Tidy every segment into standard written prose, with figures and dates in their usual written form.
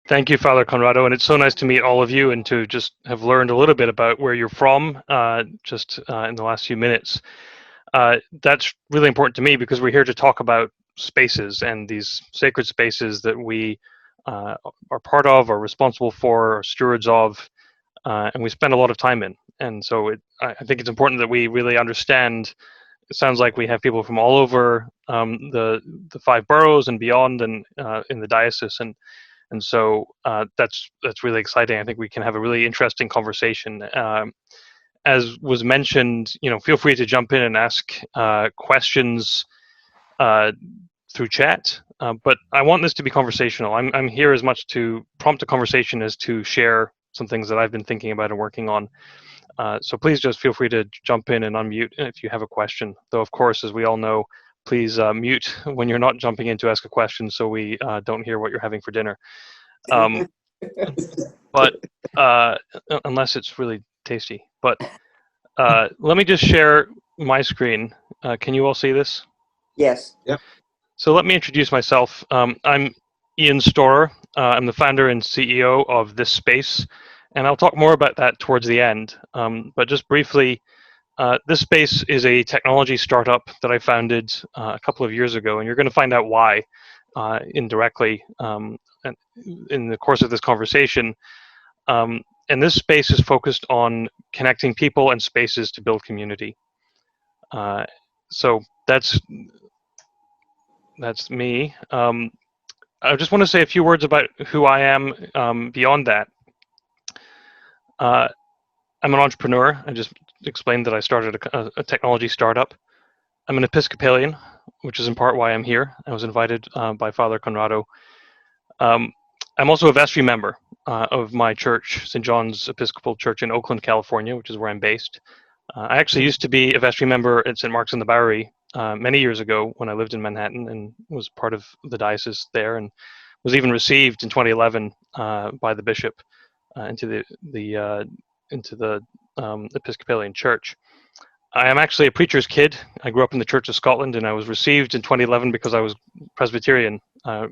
Thank you, Father Conrado, and it's so nice to meet all of you and to just have learned a little bit about where you're from just in the last few minutes. That's really important to me because we're here to talk about spaces and these sacred spaces that we are part of, are responsible for, are stewards of, and we spend a lot of time in. And so I think it's important that we really understand. It sounds like we have people from all over the five boroughs and beyond, and in the diocese, and so that's really exciting. I think we can have a really interesting conversation. As was mentioned, feel free to jump in and ask questions through chat. But I want this to be conversational. I'm here as much to prompt a conversation as to share some things that I've been thinking about and working on. So please just feel free to jump in and unmute if you have a question. Though, of course, as we all know, please mute when you're not jumping in to ask a question so we don't hear what you're having for dinner. But unless it's really tasty. But let me just share my screen. Can you all see this? Yes. Yep. So let me introduce myself. I'm Ian Storrar. I'm the founder and CEO of this space, and I'll talk more about that towards the end. But just briefly, this space is a technology startup that I founded a couple of years ago, and you're going to find out why indirectly in the course of this conversation. And this space is focused on connecting people and spaces to build community. So that's me. I just want to say a few words about who I am beyond that. I'm an entrepreneur. I just explained that I started a technology startup. I'm an Episcopalian, which is in part why I'm here. I was invited by Father Conrado. I'm also a vestry member of my church, St. John's Episcopal Church in Oakland, California, which is where I'm based. I actually used to be a vestry member at St. Mark's in the Bowery many years ago when I lived in Manhattan and was part of the diocese there, and was even received in 2011 by the bishop into the Episcopalian Church. I am actually a preacher's kid. I grew up in the Church of Scotland, and I was received in 2011 because I was Presbyterian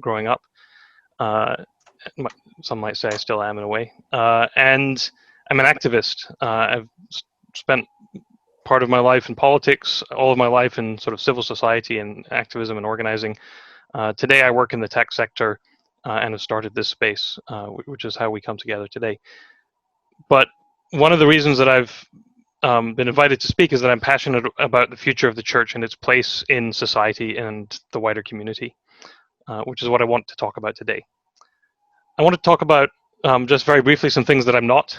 growing up. Some might say I still am in a way. And I'm an activist. I've spent part of my life in politics, all of my life in sort of civil society and activism and organizing. Today I work in the tech sector and have started this space, which is how we come together today. But one of the reasons that I've been invited to speak is that I'm passionate about the future of the church and its place in society and the wider community, which is what I want to talk about today. I want to talk about just very briefly some things that I'm not.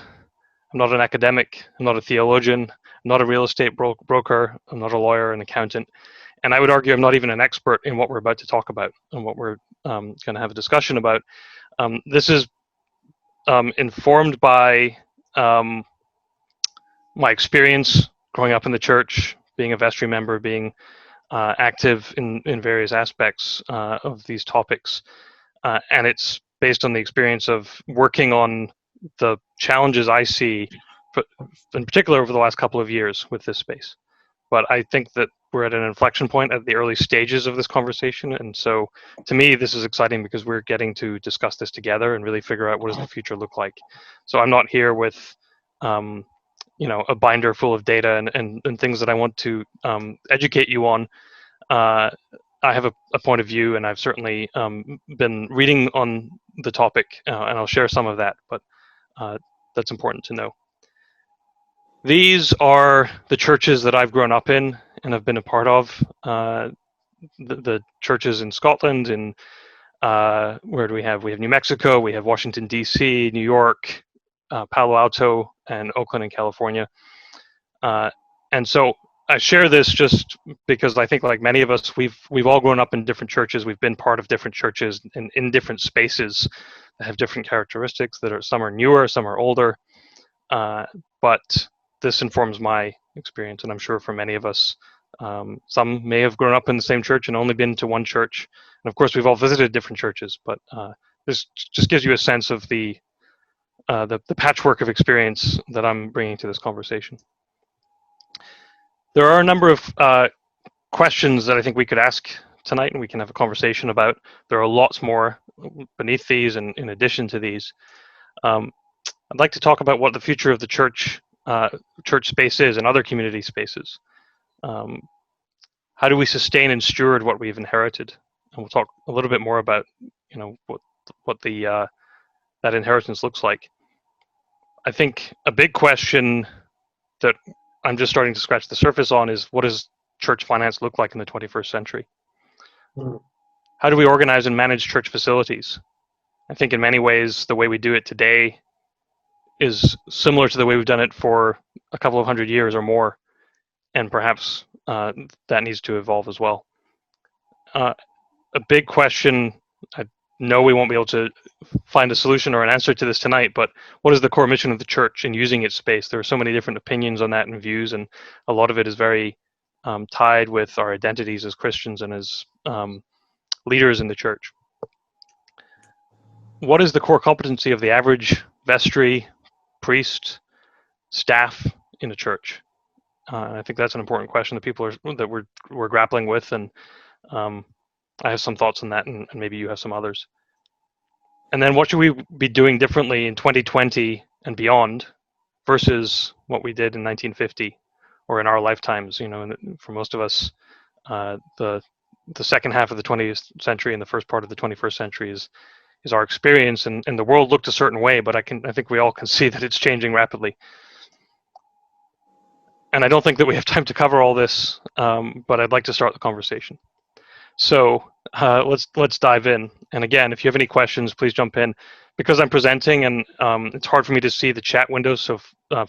I'm not an academic, I'm not a theologian, I'm not a real estate broker, I'm not a lawyer, an accountant, and I would argue I'm not even an expert in what we're about to talk about and what we're going to have a discussion about. This is informed by my experience growing up in the church, being a vestry member, being active in various aspects of these topics, and it's based on the experience of working on the challenges I see, in particular over the last couple of years with this space. But I think that we're at an inflection point at the early stages of this conversation, and so to me this is exciting because we're getting to discuss this together and really figure out what does the future look like. So I'm not here with a binder full of data and things that I want to educate you on. I have a point of view, and I've certainly been reading on the topic, and I'll share some of that, but that's important to know. These are the churches that I've grown up in and have been a part of. The churches in Scotland, in where do we have? We have New Mexico, we have Washington, D.C., New York, Palo Alto, and Oakland in California. And so I share this just because I think, like many of us, we've all grown up in different churches. We've been part of different churches in different spaces that have different characteristics. Some are newer, some are older, but this informs my experience, and I'm sure for many of us, some may have grown up in the same church and only been to one church. And of course, we've all visited different churches, but this just gives you a sense of the patchwork of experience that I'm bringing to this conversation. There are a number of questions that I think we could ask tonight and we can have a conversation about. There are lots more beneath these and in addition to these. I'd like to talk about what the future of the church space is and other community spaces. How do we sustain and steward what we've inherited? And we'll talk a little bit more about, what the that inheritance looks like. I think a big question that I'm just starting to scratch the surface on is, what does church finance look like in the 21st century? How do we organize and manage church facilities? I think in many ways the way we do it today is similar to the way we've done it for a couple of hundred years or more, and perhaps that needs to evolve as well. A big question, I know we won't be able to find a solution or an answer to this tonight, but what is the core mission of the church in using its space? There are so many different opinions on that and views, and a lot of it is very tied with our identities as Christians and as leaders in the church. What is the core competency of the average vestry, priest, staff in a church? I think that's an important question that we're grappling with, and I have some thoughts on that, and maybe you have some others. And then what should we be doing differently in 2020 and beyond versus what we did in 1950 or in our lifetimes? For most of us, the second half of the 20th century and the first part of the 21st century is our experience, and the world looked a certain way, but I think we all can see that it's changing rapidly. And I don't think that we have time to cover all this, but I'd like to start the conversation. So let's dive in. And again, if you have any questions, please jump in. Because I'm presenting and it's hard for me to see the chat window, so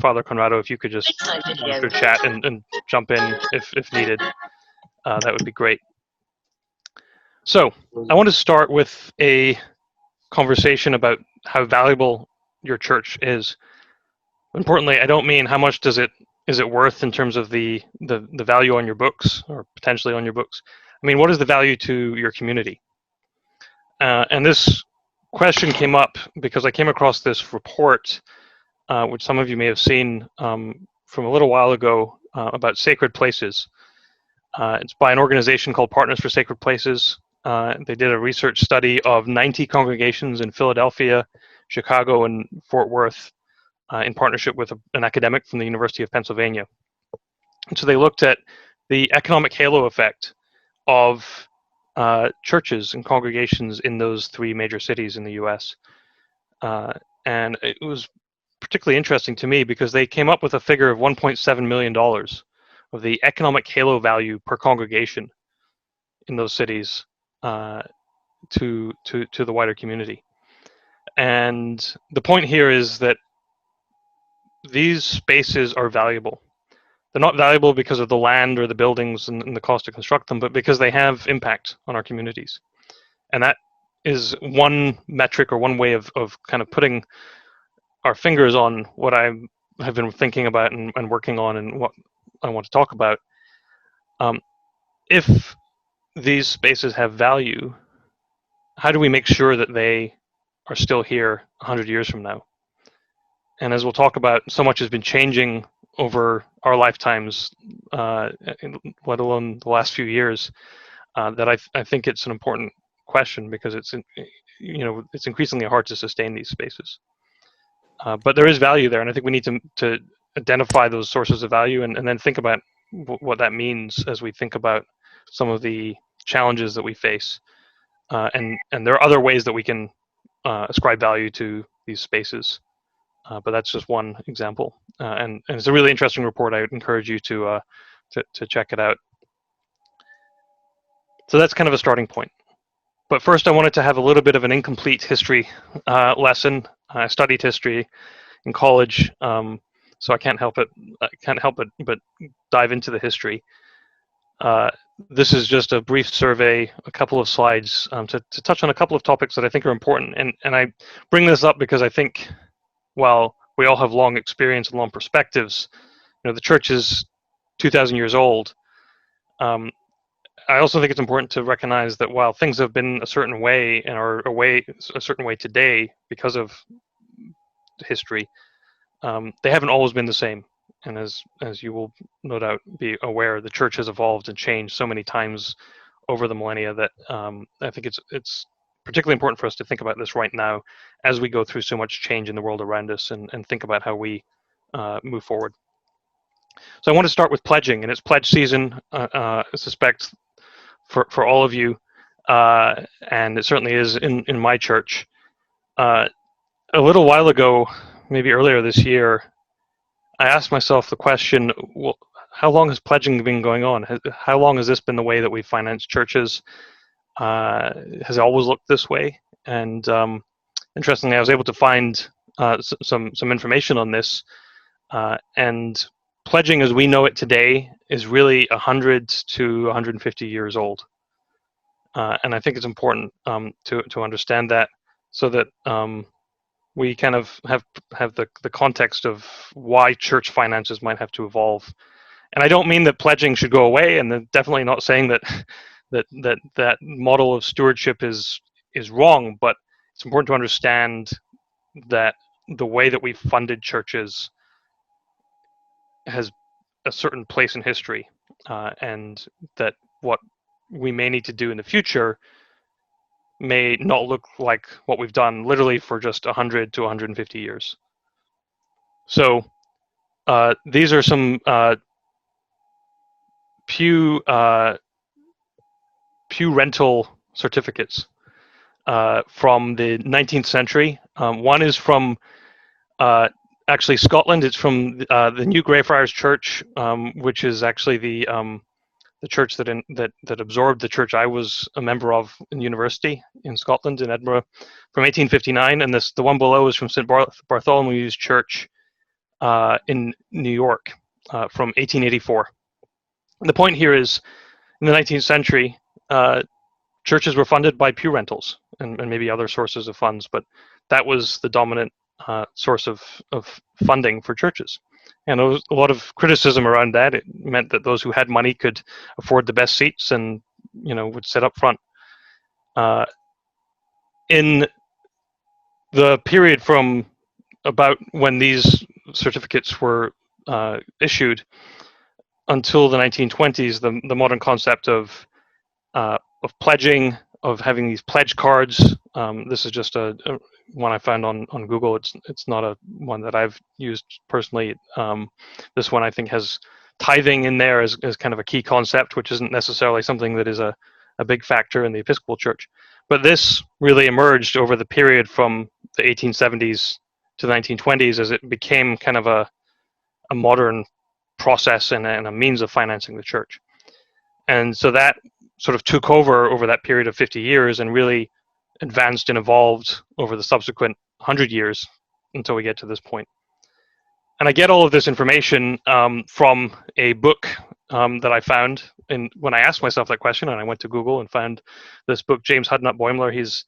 Father Conrado, if you could just monitor chat and jump in if needed, that would be great. So I want to start with a conversation about how valuable your church is. Importantly, I don't mean how much is it worth in terms of the value on your books or potentially on your books. I mean, what is the value to your community? And this question came up because I came across this report, which some of you may have seen from a little while ago about sacred places. It's by an organization called Partners for Sacred Places. They did a research study of 90 congregations in Philadelphia, Chicago, and Fort Worth in partnership with an academic from the University of Pennsylvania. And so they looked at the economic halo effect of churches and congregations in those three major cities in the U.S. And it was particularly interesting to me because they came up with a figure of $1.7 million of the economic halo value per congregation in those cities to the wider community. And the point here is that these spaces are valuable. They're not valuable because of the land or the buildings and the cost to construct them, but because they have impact on our communities. And that is one metric or one way of kind of putting our fingers on what I have been thinking about and working on and what I want to talk about. If these spaces have value, how do we make sure that they are still here 100 years from now? And as we'll talk about, so much has been changing over our lifetimes, let alone the last few years, that I think it's an important question because it's increasingly hard to sustain these spaces. But there is value there, and I think we need to identify those sources of value and then think about what that means as we think about some of the challenges that we face. And there are other ways that we can ascribe value to these spaces. But that's just one example, and it's a really interesting report. I would encourage you to check it out. So that's kind of a starting point. But first, I wanted to have a little bit of an incomplete history lesson. I studied history in college, so I can't help it. But dive into the history. This is just a brief survey, a couple of slides to touch on a couple of topics that I think are important. And I bring this up because I think, while we all have long experience and long perspectives, the church is 2,000 years old. I also think it's important to recognize that while things have been a certain way and are a certain way today because of history, they haven't always been the same. And as you will no doubt be aware, the church has evolved and changed so many times over the millennia that I think it's particularly important for us to think about this right now as we go through so much change in the world around us and think about how we move forward. So I want to start with pledging, and it's pledge season, I suspect, for all of you, and it certainly is in my church. A little while ago, maybe earlier this year, I asked myself the question, well, how long has pledging been going on? How long has this been the way that we finance churches? Has it always looked this way? And interestingly, I was able to find some information on this. And pledging as we know it today is really 100 to 150 years old. And I think it's important to understand that, so that we kind of have the context of why church finances might have to evolve. And I don't mean that pledging should go away, and definitely not saying that that model of stewardship is wrong, but it's important to understand that the way that we funded churches has a certain place in history, and that what we may need to do in the future may not look like what we've done literally for just 100 to 150 years. So these are some pew rental certificates from the 19th century. One is from actually Scotland. It's from the New Greyfriars Church, which is actually the church that absorbed the church I was a member of in university in Scotland, in Edinburgh, from 1859. And the one below is from St. Bartholomew's Church in New York from 1884. And the point here is, in the 19th century, churches were funded by pew rentals and maybe other sources of funds, but that was the dominant source of funding for churches. And there was a lot of criticism around that. It meant that those who had money could afford the best seats and, would sit up front. In the period from about when these certificates were issued until the 1920s, the modern concept of pledging, of having these pledge cards. This is just a one I found on Google. It's not a one that I've used personally. This one I think has tithing in there as kind of a key concept, which isn't necessarily something that is a big factor in the Episcopal Church. But this really emerged over the period from the 1870s to the 1920s as it became kind of a modern process and a means of financing the church. And so that sort of took over that period of 50 years and really advanced and evolved over the subsequent 100 years until we get to this point. And I get all of this information from a book that I found when I asked myself that question, and I went to Google and found this book. James Hudnut-Boimler, he's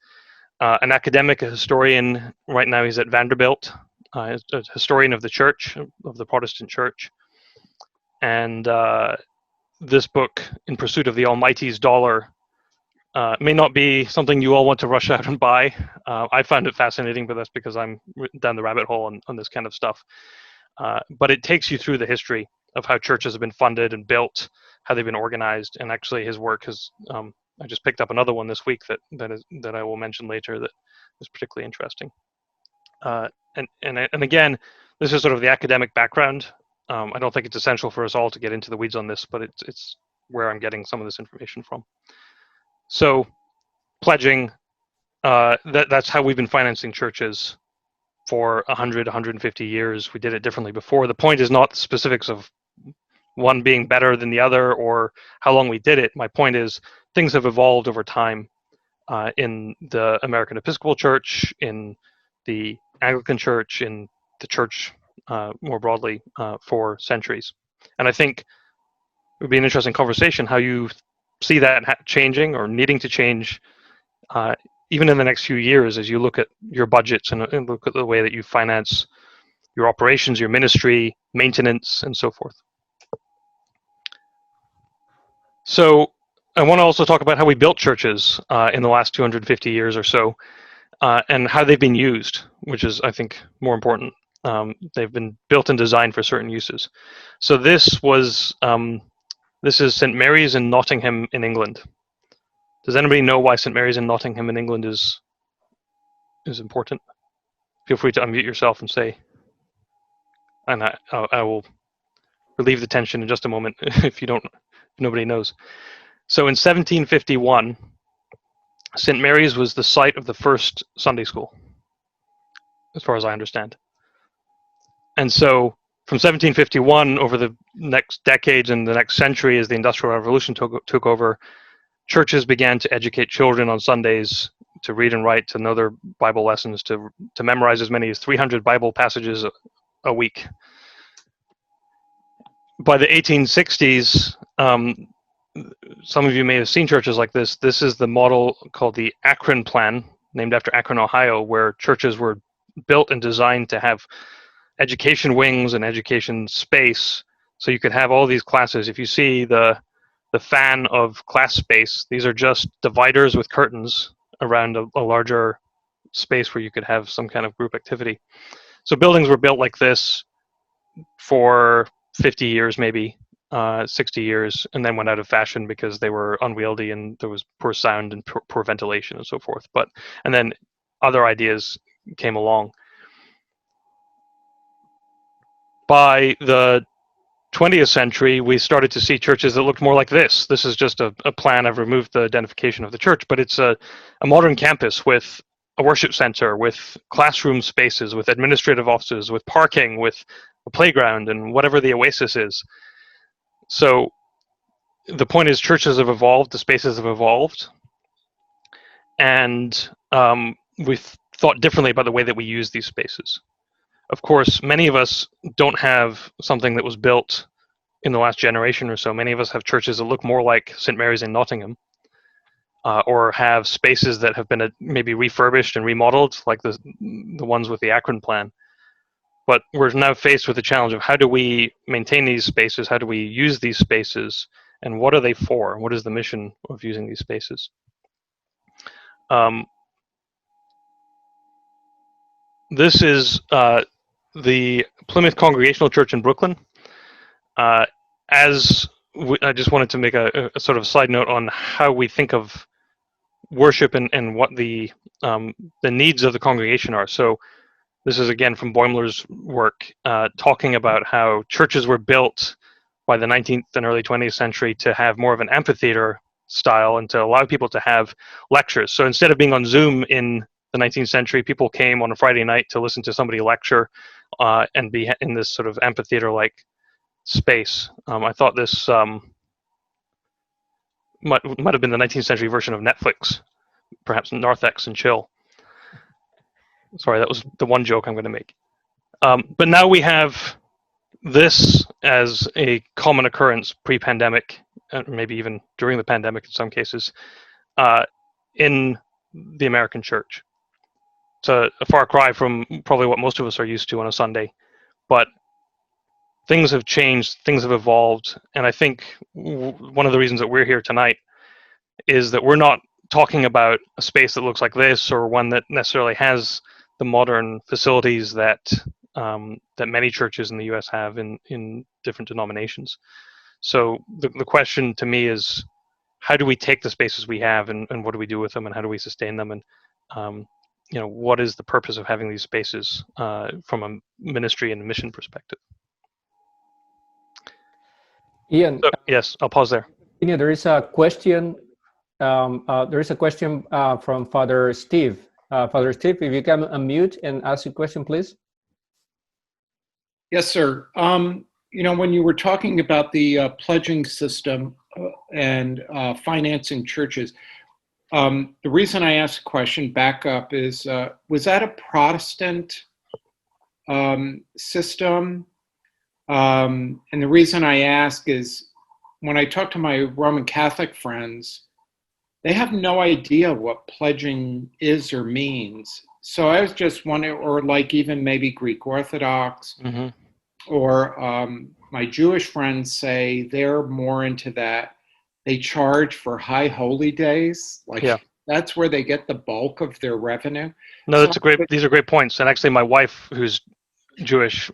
an academic, a historian. Right now he's at Vanderbilt, a historian of the church, of the Protestant church. And this book, In Pursuit of the Almighty's Dollar, may not be something you all want to rush out and buy. I found it fascinating, but that's because I'm down the rabbit hole on this kind of stuff. But it takes you through the history of how churches have been funded and built, how they've been organized, and actually his work has. I just picked up another one this week that I will mention later that is particularly interesting. And again, this is sort of the academic background. I don't think it's essential for us all to get into the weeds on this, but it's where I'm getting some of this information from. So, pledging, that's how we've been financing churches for 100, 150 years. We did it differently before. The point is not the specifics of one being better than the other or how long we did it. My point is things have evolved over time in the American Episcopal Church, in the Anglican Church, in the church more broadly for centuries. And I think it would be an interesting conversation how you see that changing or needing to change even in the next few years as you look at your budgets and look at the way that you finance your operations, your ministry, maintenance, and so forth. So I want to also talk about how we built churches in the last 250 years or so, and how they've been used, which is, I think, more important. They've been built and designed for certain uses. So this is St. Mary's in Nottingham in England. Does anybody know why St. Mary's in Nottingham in England is important? Feel free to unmute yourself and say, and I will relieve the tension in just a moment if nobody knows. So in 1751, St. Mary's was the site of the first Sunday school, as far as I understand. And so from 1751 over the next decades and the next century, as the Industrial Revolution took over, churches began to educate children on Sundays to read and write, to know their Bible lessons, to memorize as many as 300 Bible passages a week. By the 1860s, some of you may have seen churches like this. This is the model called the Akron Plan, named after Akron, Ohio, where churches were built and designed to have education wings and education space, so you could have all these classes. If you see the fan of class space, these are just dividers with curtains around a larger space where you could have some kind of group activity. So buildings were built like this for 50 years, maybe 60 years, and then went out of fashion because they were unwieldy and there was poor sound and poor ventilation and so forth. And then other ideas came along. By the 20th century, we started to see churches that looked more like this. This is just a plan. I've removed the identification of the church, but it's a modern campus with a worship center, with classroom spaces, with administrative offices, with parking, with a playground, and whatever the oasis is. So the point is, churches have evolved, the spaces have evolved, and we've thought differently about the way that we use these spaces. Of course, many of us don't have something that was built in the last generation or so. Many of us have churches that look more like St. Mary's in Nottingham, or have spaces that have been maybe refurbished and remodeled, like the ones with the Akron Plan. But we're now faced with the challenge of how do we maintain these spaces, how do we use these spaces, and what are they for? What is the mission of using these spaces? This is the Plymouth Congregational Church in Brooklyn. I just wanted to make a sort of side note on how we think of worship and what the needs of the congregation are. So this is again from Boimler's work, talking about how churches were built by the 19th and early 20th century to have more of an amphitheater style and to allow people to have lectures. So instead of being on Zoom in the 19th century, people came on a Friday night to listen to somebody lecture and be in this sort of amphitheater-like space. I thought this might have been the 19th century version of Netflix, perhaps Narthex and Chill. Sorry, that was the one joke I'm going to make. But now we have this as a common occurrence pre-pandemic, maybe even during the pandemic in some cases, in the American church. It's a far cry from probably what most of us are used to on a Sunday, but things have changed, things have evolved, and I think one of the reasons that we're here tonight is that we're not talking about a space that looks like this or one that necessarily has the modern facilities that many churches in the U.S. have in different denominations. So the question to me is, how do we take the spaces we have and what do we do with them and how do we sustain them, and what is the purpose of having these spaces from a ministry and mission perspective? Ian, so, yes, I'll pause there. There is a question. From Father Steve. Father Steve, if you can unmute and ask your question, please. Yes, sir. When you were talking about the pledging system and financing churches, the reason I asked the question back up is, was that a Protestant system? And the reason I ask is, when I talk to my Roman Catholic friends, they have no idea what pledging is or means. So I was just wondering, or like even maybe Greek Orthodox, mm-hmm. or my Jewish friends say they're more into that. They charge for high holy days. That's where they get the bulk of their revenue. No, these are great points. And actually my wife, who's Jewish,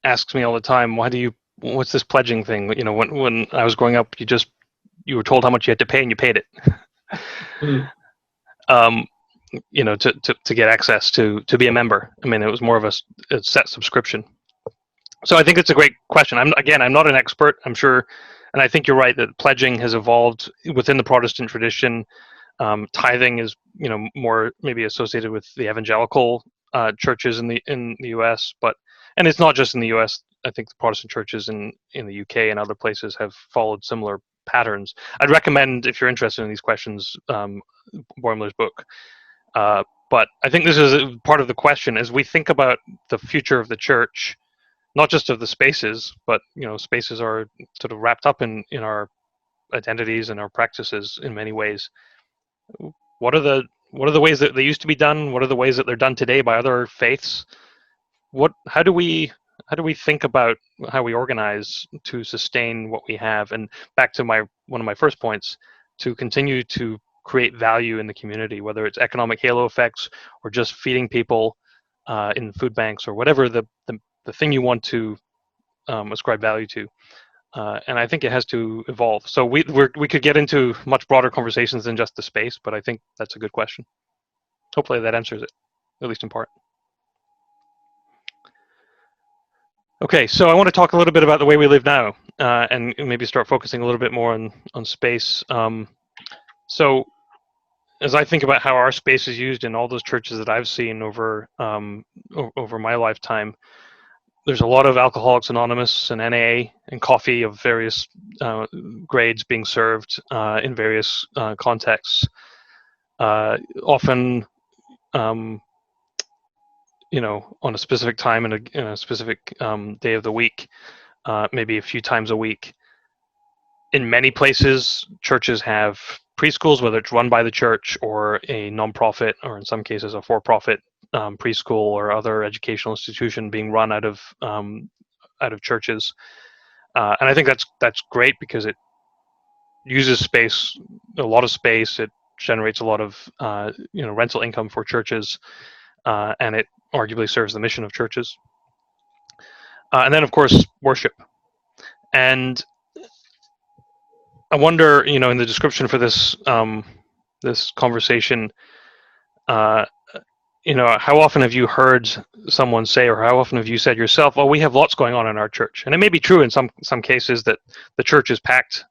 asks me all the time, what's this pledging thing? When I was growing up, you were told how much you had to pay and you paid it. um, to get access to be a member. I mean, it was more of a set subscription. So I think it's a great question. I'm not an expert. I'm sure, and I think you're right that pledging has evolved within the Protestant tradition. Tithing is, more maybe associated with the evangelical churches in the U.S., and it's not just in the U.S. I think the Protestant churches in the UK and other places have followed similar patterns. I'd recommend, if you're interested in these questions, Boimler's book. But I think this is part of the question as we think about the future of the church, not just of the spaces, but spaces are sort of wrapped up in our identities and our practices in many ways. What are the ways that they used to be done? What are the ways that they're done today by other faiths? How do we think about how we organize to sustain what we have? And back to one of my first points, to continue to create value in the community, whether it's economic halo effects or just feeding people in food banks or whatever the thing you want to ascribe value to. And I think it has to evolve. So we could get into much broader conversations than just the space, but I think that's a good question. Hopefully that answers it, at least in part. Okay, so I want to talk a little bit about the way we live now, and maybe start focusing a little bit more on space. So as I think about how our space is used in all those churches that I've seen over my lifetime, there's a lot of Alcoholics Anonymous and NAA and coffee of various grades being served in various contexts. Often, on a specific time and in a specific day of the week, maybe a few times a week. In many places, churches have preschools, whether it's run by the church or a nonprofit, or in some cases a for-profit preschool or other educational institution being run out of churches, and I think that's great because it uses a lot of space. It generates a lot of rental income for churches, and it arguably serves the mission of churches. And then, of course, worship. And I wonder, in the description for this this conversation, how often have you heard someone say, or how often have you said yourself, "Well, we have lots going on in our church," and it may be true in some cases that the church is packed,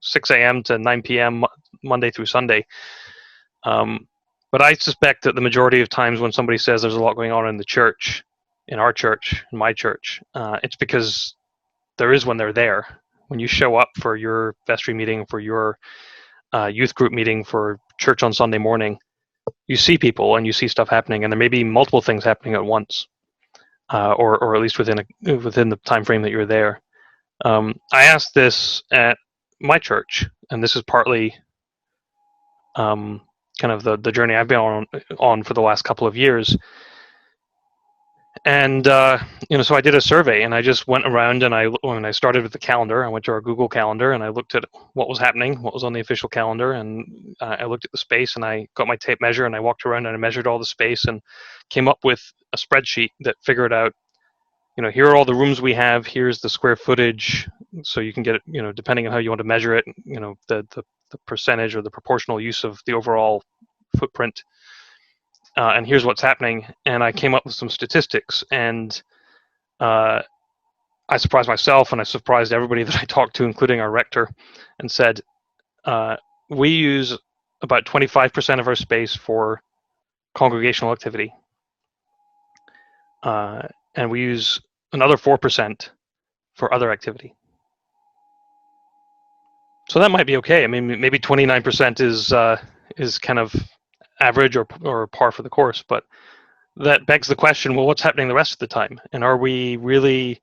6 a.m. to 9 p.m. Monday through Sunday. But I suspect that the majority of times when somebody says there's a lot going on in the church, in our church, in my church, it's because there is when they're there. When you show up for your vestry meeting, for your youth group meeting, for church on Sunday morning, you see people and you see stuff happening, and there may be multiple things happening at once, or at least within the time frame that you're there. I asked this at my church, and this is partly kind of the journey I've been on for the last couple of years. And so I did a survey, and I just went around, and when I started with the calendar, I went to our Google Calendar, and I looked at what was happening, what was on the official calendar, and I looked at the space, and I got my tape measure, and I walked around and I measured all the space, and came up with a spreadsheet that figured out, here are all the rooms we have, here's the square footage, so you can get it, depending on how you want to measure it, the percentage or the proportional use of the overall footprint. And here's what's happening. And I came up with some statistics, and I surprised myself, and I surprised everybody that I talked to, including our rector, and said, we use about 25% of our space for congregational activity. And we use another 4% for other activity. So that might be okay. I mean, maybe 29% is kind of average or par for the course, but that begs the question, well, what's happening the rest of the time? And are we really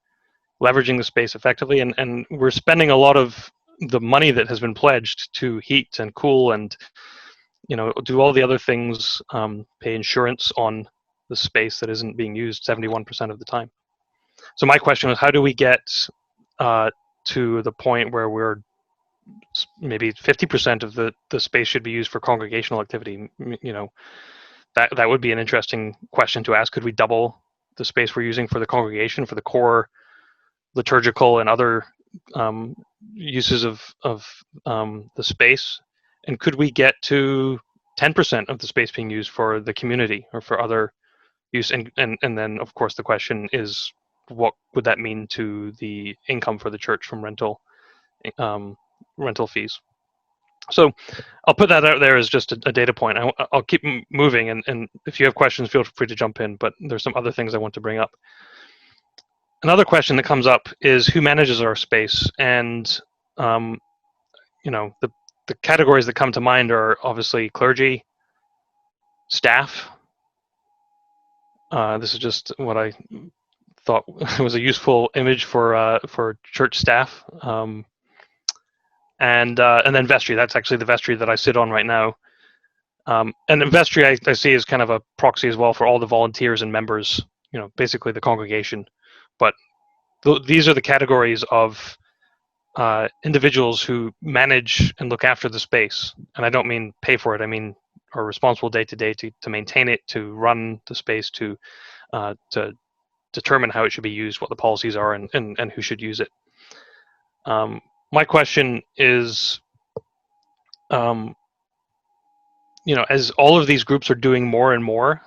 leveraging the space effectively? And we're spending a lot of the money that has been pledged to heat and cool and, do all the other things, pay insurance on the space that isn't being used 71% of the time. So my question is, how do we get to the point where we're maybe 50% of the space should be used for congregational activity? That would be an interesting question to ask. Could we double the space we're using for the congregation, for the core liturgical and other uses of the space, And could we get to 10% of the space being used for the community or for other use? And then, of course, the question is, what would that mean to the income for the church from rental fees? So I'll put that out there as just a data point. I'll keep moving, and if you have questions, feel free to jump in, but there's some other things I want to bring up. Another question that comes up is who manages our space? And the categories that come to mind are obviously clergy, staff. This is just what I thought was a useful image for church staff. And then vestry. That's actually the vestry that I sit on right now. And the vestry I see is kind of a proxy as well for all the volunteers and members, basically the congregation. But these are the categories of individuals who manage and look after the space. And I don't mean pay for it. I mean are responsible day to day to maintain it, to run the space, to determine how it should be used, what the policies are, and who should use it. My question is, as all of these groups are doing more and more,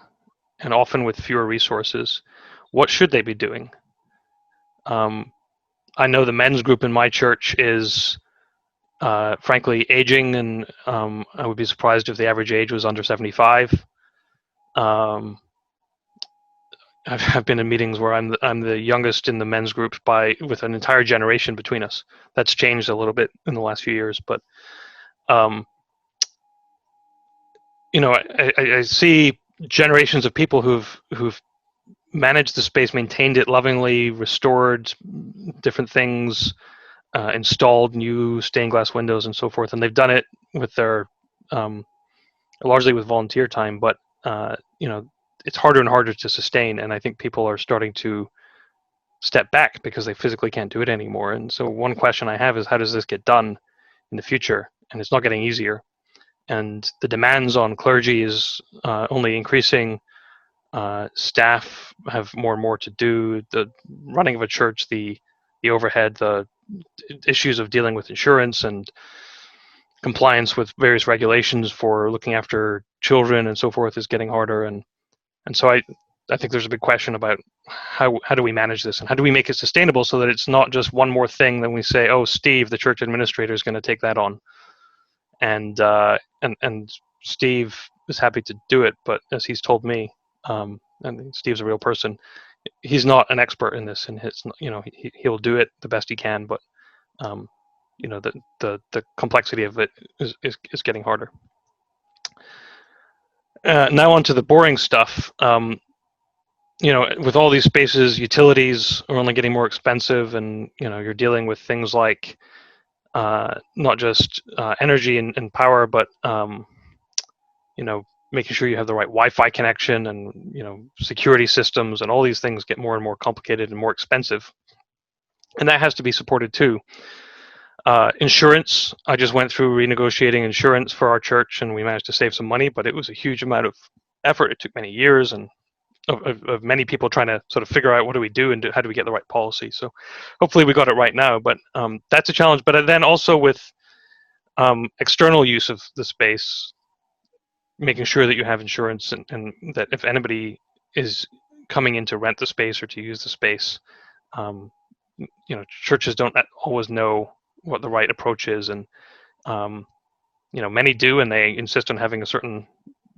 and often with fewer resources, what should they be doing? I know the men's group in my church is frankly aging, and I would be surprised if the average age was under 75. I've been in meetings where I'm the youngest in the men's group with an entire generation between us. That's changed a little bit in the last few years, but I see generations of people who've managed the space, maintained it lovingly, restored different things, installed new stained glass windows and so forth, and they've done it with their largely with volunteer time, but it's harder and harder to sustain, and I think people are starting to step back because they physically can't do it anymore. And so one question I have is, how does this get done in the future? And it's not getting easier, and the demands on clergy is only increasing. Staff have more and more to do. The running of a church, the overhead, the issues of dealing with insurance and compliance with various regulations for looking after children and so forth is getting harder. And so I think there's a big question about how do we manage this, and how do we make it sustainable so that it's not just one more thing that we say, oh, Steve, the church administrator, is going to take that on. And Steve is happy to do it, but as he's told me, and Steve's a real person, he's not an expert in this, and he'll do it the best he can, but the complexity of it is getting harder. Now on to the boring stuff. With all these spaces, utilities are only getting more expensive, and you're dealing with things like not just energy and power, but making sure you have the right Wi-Fi connection, and security systems, and all these things get more and more complicated and more expensive, and that has to be supported too. Insurance, I just went through renegotiating insurance for our church, and we managed to save some money, but it was a huge amount of effort. It took many years and of many people trying to sort of figure out what do we do and how do we get the right policy. So hopefully we got it right now, but that's a challenge. But then also with external use of the space, making sure that you have insurance, and that if anybody is coming in to rent the space or to use the space, churches don't always know what the right approach is, and many do, and they insist on having a certain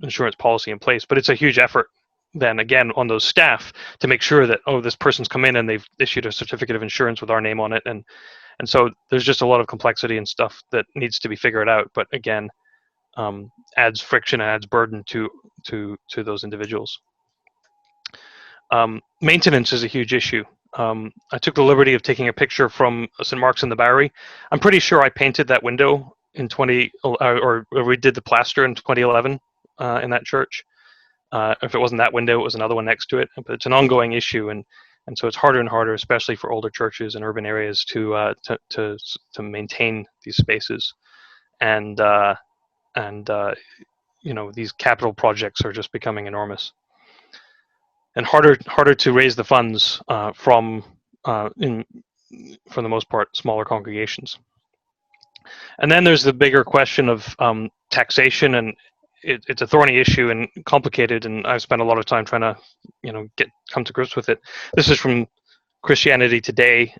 insurance policy in place, but it's a huge effort then again on those staff to make sure that, oh, this person's come in and they've issued a certificate of insurance with our name on it, and so there's just a lot of complexity and stuff that needs to be figured out, but again, adds friction and adds burden to those individuals. Maintenance is a huge issue. I took the liberty of taking a picture from St. Mark's in the Bowery. I'm pretty sure I painted that window in or we did the plaster in 2011 in that church. If it wasn't that window, it was another one next to it. But it's an ongoing issue, and so it's harder and harder, especially for older churches in urban areas, to maintain these spaces. And these capital projects are just becoming enormous, and harder to raise the funds from, for the most part, smaller congregations. And then there's the bigger question of taxation, and it's a thorny issue and complicated, and I've spent a lot of time trying to, come to grips with it. This is from Christianity Today,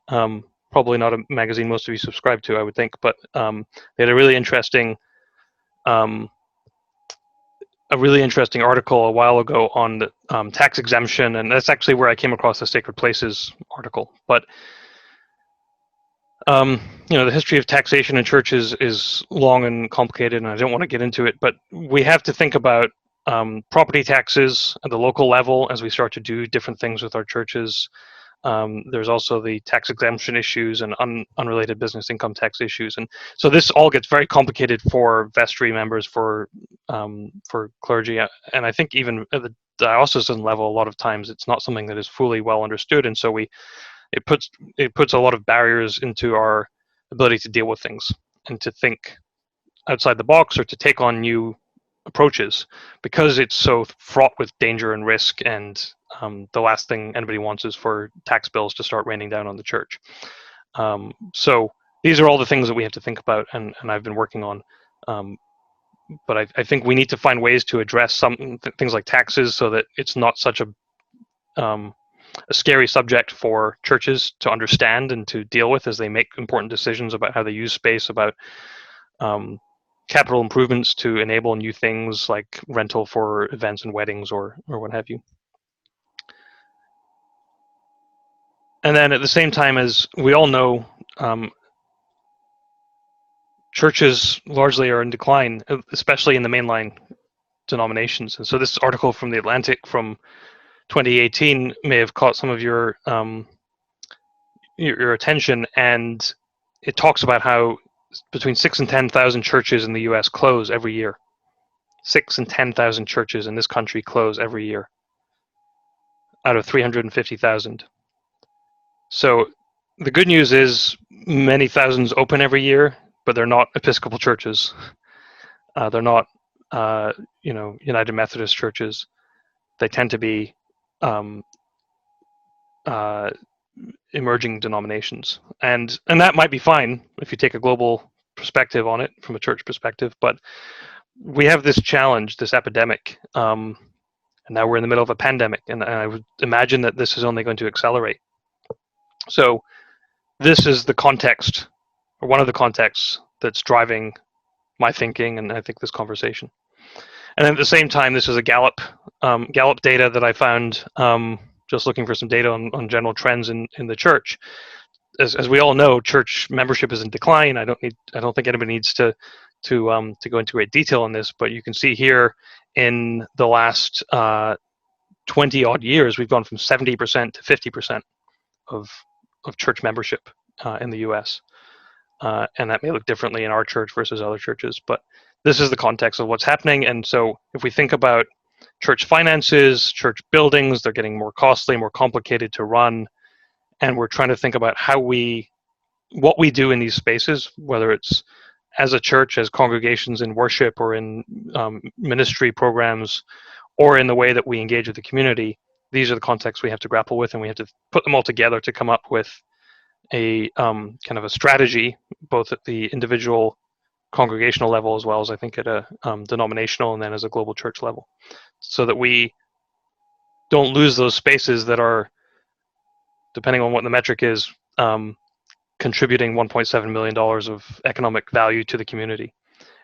probably not a magazine most of you subscribe to, I would think, but they had a really interesting article a while ago on the tax exemption, and that's actually where I came across the Sacred Places article. But the history of taxation in churches is long and complicated, and I don't want to get into it, but we have to think about property taxes at the local level as we start to do different things with our churches. There's also the tax exemption issues and unrelated business income tax issues, and so this all gets very complicated for vestry members, for clergy, and I think even at the diocesan level, a lot of times it's not something that is fully well understood, and so it puts a lot of barriers into our ability to deal with things and to think outside the box or to take on new approaches, because it's so fraught with danger and risk, and the last thing anybody wants is for tax bills to start raining down on the church. So these are all the things that we have to think about, and I've been working on. But I think we need to find ways to address some things like taxes so that it's not such a scary subject for churches to understand and to deal with as they make important decisions about how they use space, about capital improvements to enable new things like rental for events and weddings or what have you. And then at the same time, as we all know, churches largely are in decline, especially in the mainline denominations. And so this article from The Atlantic from 2018 may have caught some of your attention, and it talks about how between 6,000 and 10,000 churches in the U.S. close every year. 6,000 and 10,000 churches in this country close every year out of 350,000. So the good news is many thousands open every year, but they're not Episcopal churches. They're not, United Methodist churches. They tend to be emerging denominations, and that might be fine if you take a global perspective on it from a church perspective. But we have this challenge, this epidemic, and now we're in the middle of a pandemic, and I would imagine that this is only going to accelerate. So this is the context, or one of the contexts, that's driving my thinking, and I think this conversation. And at the same time, this is a Gallup data that I found just looking for some data on general trends in the church. As we all know, church membership is in decline. I don't think anybody needs to go into great detail on this, but you can see here in the last 20 odd years, we've gone from 70% to 50% of church membership in the U.S. And that may look differently in our church versus other churches, but this is the context of what's happening. And so if we think about church finances, church buildings, they're getting more costly, more complicated to run, and we're trying to think about what we do in these spaces, whether it's as a church, as congregations in worship or in ministry programs, or in the way that we engage with the community. These are the contexts we have to grapple with, and we have to put them all together to come up with a kind of a strategy, both at the individual congregational level as well as I think at a denominational and then as a global church level, so that we don't lose those spaces that are, depending on what the metric is, contributing $1.7 million of economic value to the community.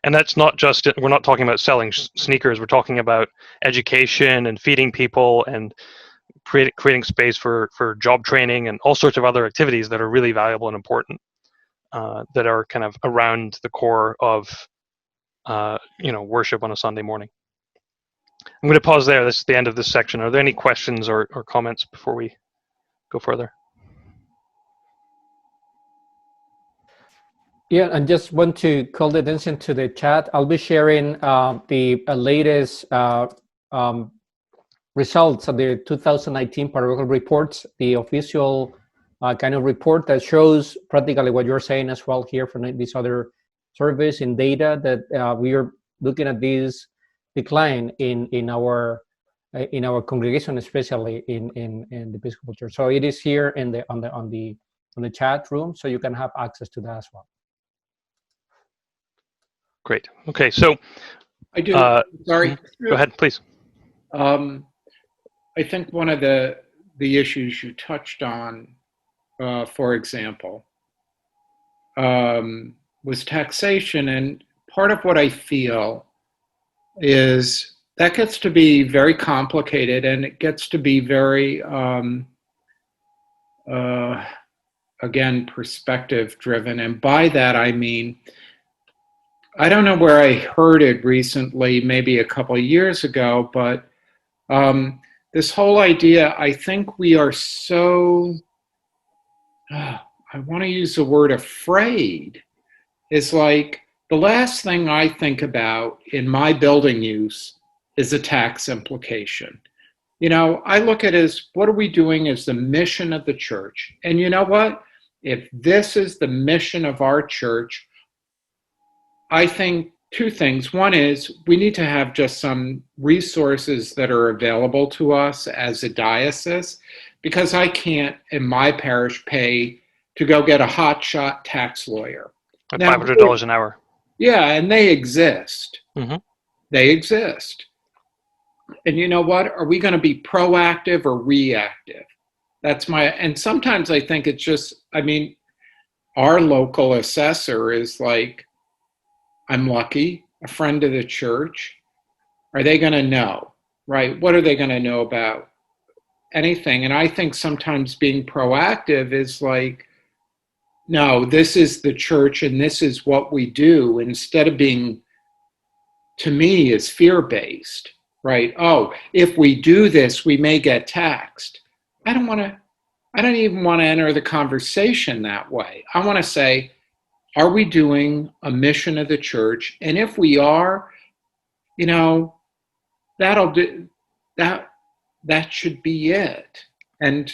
And that's not just, we're not talking about selling sneakers, we're talking about education and feeding people and creating space for job training and all sorts of other activities that are really valuable and important, that are kind of around the core of worship on a Sunday morning. I'm going to pause there. This is the end of this section. Are there any questions or comments before we go further? Yeah, and just want to call the attention to the chat. I'll be sharing the latest results of the 2019 parochial reports, the official kind of report that shows practically what you're saying as well here from these other surveys and data, that we are looking at this decline in our congregation, especially in the Episcopal Church. So it is here on the chat room, so you can have access to that as well. Great. Okay, so I do. Sorry. go ahead, please. I think one of the issues you touched on, for example, was taxation, and part of what I feel is that gets to be very complicated, and it gets to be very, again, perspective driven. And by that I mean, I don't know where I heard it recently, maybe a couple of years ago, but this whole idea, I think we are so, I want to use the word afraid. It's like the last thing I think about in my building use is a tax implication. You know, I look at it as, what are we doing as the mission of the church? And you know what? If this is the mission of our church, I think two things. One is we need to have just some resources that are available to us as a diocese, because I can't, in my parish, pay to go get a hotshot tax lawyer. Like $500 an hour. Yeah, and they exist. Mm-hmm. They exist. And you know what? Are we going to be proactive or reactive? That's and sometimes I think it's just, I mean, our local assessor is like, I'm lucky, a friend of the church. Are they going to know, right? What are they going to know about anything? And I think sometimes being proactive is like, no, this is the church and this is what we do, instead of being, to me, is fear-based, right? Oh, if we do this, we may get taxed. I don't even want to enter the conversation that way. I want to say, are we doing a mission of the church? And if we are, you know, that'll do that. That should be it. And,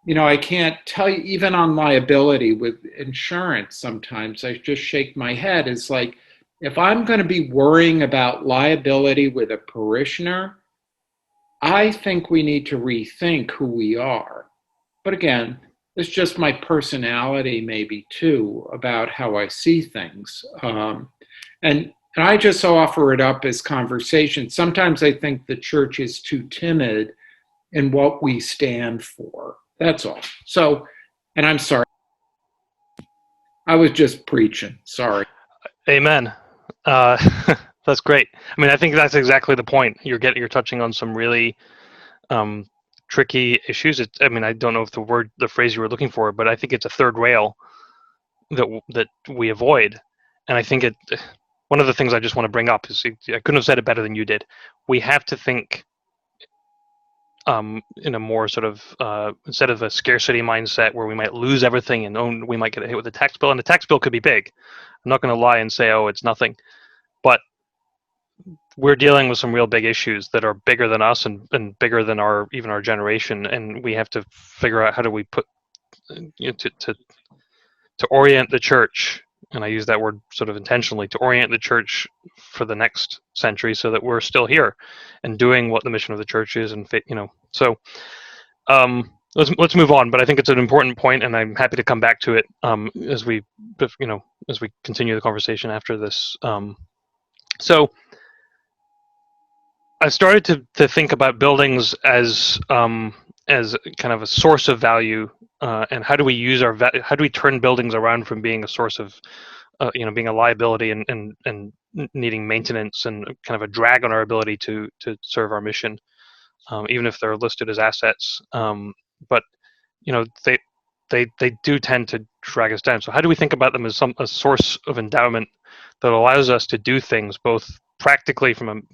you know, I can't tell you, even on liability with insurance, sometimes I just shake my head. It's like, if I'm going to be worrying about liability with a parishioner, I think we need to rethink who we are. But again, it's just my personality, maybe, too, about how I see things. And I just offer it up as conversation. Sometimes I think the church is too timid in what we stand for. That's all. So, and I'm sorry. I was just preaching. Sorry. Amen. That's great. I mean, I think that's exactly the point. You're touching on some really tricky issues. I mean, I don't know if the phrase you were looking for, but I think it's a third rail that we avoid. And I think one of the things I just want to bring up is, I couldn't have said it better than you did. We have to think in a more sort of, instead of a scarcity mindset where we might lose everything and we might get hit with a tax bill, and the tax bill could be big. I'm not going to lie and say, oh, it's nothing. But we're dealing with some real big issues that are bigger than us and bigger than even our generation, and we have to figure out how do we put, you know, to orient the church, and I use that word sort of intentionally, to orient the church for the next century so that we're still here and doing what the mission of the church is, and you know. So let's move on, but I think it's an important point, and I'm happy to come back to it as we continue the conversation after this. So I started to think about buildings as kind of a source of value, and how do we use how do we turn buildings around from being a source of, being a liability and needing maintenance and kind of a drag on our ability to serve our mission, even if they're listed as assets. But you know, they do tend to drag us down. So how do we think about them as a source of endowment that allows us to do things both practically from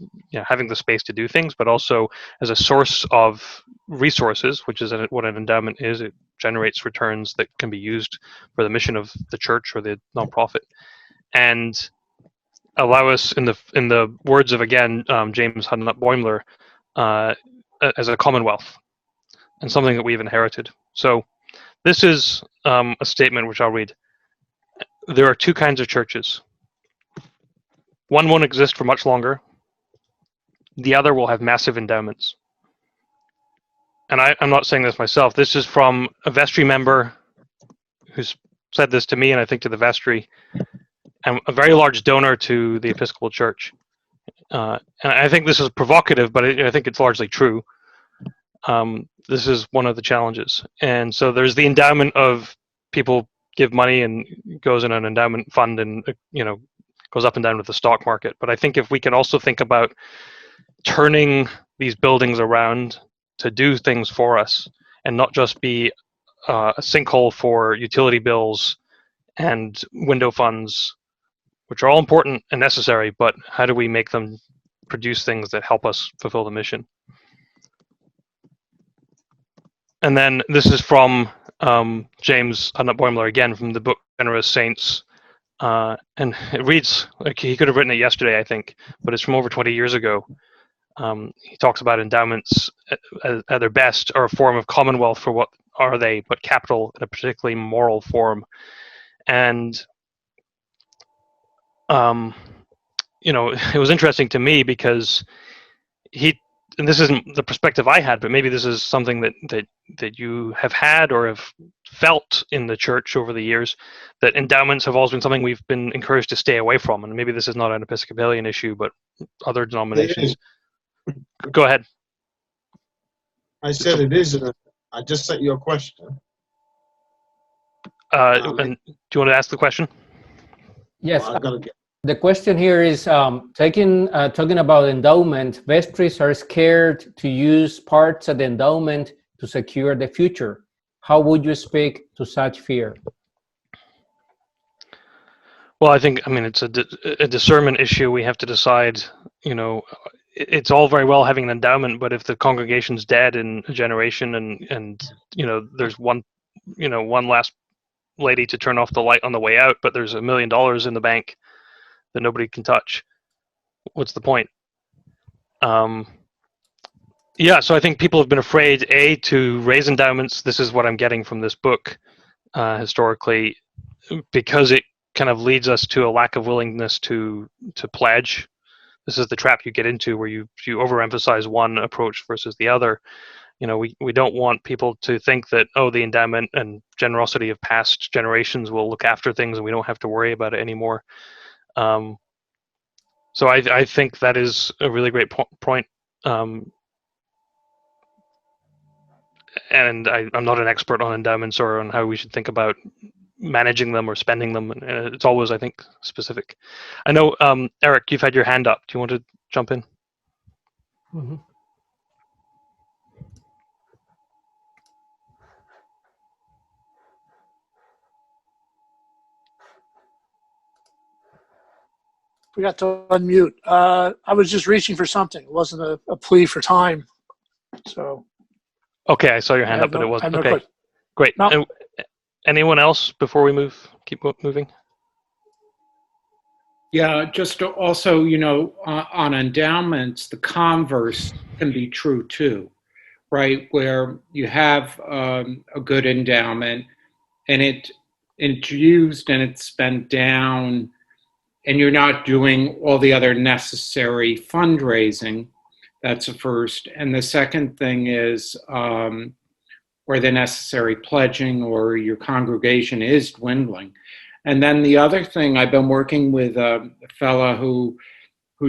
having the space to do things, but also as a source of resources, which is what an endowment is. It generates returns that can be used for the mission of the church or the nonprofit, and allow us, in the words of, again, James Hudnut Boimler, as a commonwealth, and something that we've inherited. So this is a statement which I'll read. There are two kinds of churches. One won't exist for much longer. The other will have massive endowments. And I'm not saying this myself. This is from a vestry member who's said this to me, and I think to the vestry. and a very large donor to the Episcopal Church. And I think this is provocative, but I think it's largely true. This is one of the challenges. And so there's the endowment of people give money and goes in an endowment fund and, goes up and down with the stock market. But I think if we can also think about turning these buildings around to do things for us and not just be a sinkhole for utility bills and window funds, which are all important and necessary, but how do we make them produce things that help us fulfill the mission? And then this is from James Boimler again, from the book Generous Saints. And it reads like he could have written it yesterday, I think, but it's from over 20 years ago. He talks about endowments at their best are a form of Commonwealth for what are they, but capital in a particularly moral form. And, it was interesting to me because and this isn't the perspective I had, but maybe this is something that you have had or have felt in the church over the years, that endowments have always been something we've been encouraged to stay away from. And maybe this is not an Episcopalian issue, but other denominations. Go ahead. I said it is. I just sent you a question. And do you want to ask the question? Yes. Well, the question here is talking about endowment. Vestries are scared to use parts of the endowment to secure the future. How would you speak to such fear? Well, I think, it's a discernment issue. We have to decide, it's all very well having an endowment, but if the congregation's dead in a generation and there's one last lady to turn off the light on the way out, but there's $1 million in the bank that nobody can touch, what's the point? So I think people have been afraid, to raise endowments. This is what I'm getting from this book, historically, because it kind of leads us to a lack of willingness to pledge. This is the trap you get into, where you overemphasize one approach versus the other. We don't want people to think that, the endowment and generosity of past generations will look after things and we don't have to worry about it anymore. So I think that is a really great point. And I'm not an expert on endowments or on how we should think about managing them or spending them. It's always, I think, specific. I know, Eric, you've had your hand up. Do you want to jump in? Mm-hmm. Forgot to unmute. I was just reaching for something. It wasn't a plea for time. So. Okay, I saw your hand up, but it wasn't. Okay, great. No. Anyone else before we keep moving? Yeah, just also, on endowments, the converse can be true too, right? Where you have a good endowment and it's used and it's spent down, and you're not doing all the other necessary fundraising. That's the first. And the second thing is, or the necessary pledging, or your congregation is dwindling. And then the other thing, I've been working with a fella who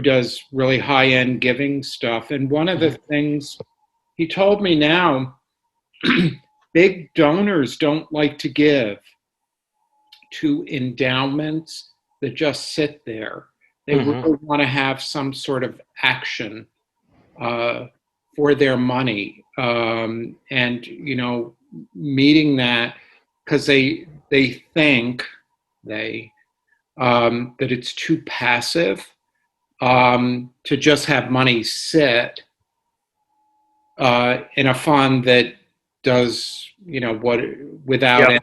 does really high-end giving stuff. And one of the things he told me now, big donors don't like to give to endowments that just sit there. They really want to have some sort of action for their money, and meeting that, because they think that it's too passive to just have money sit in a fund that does without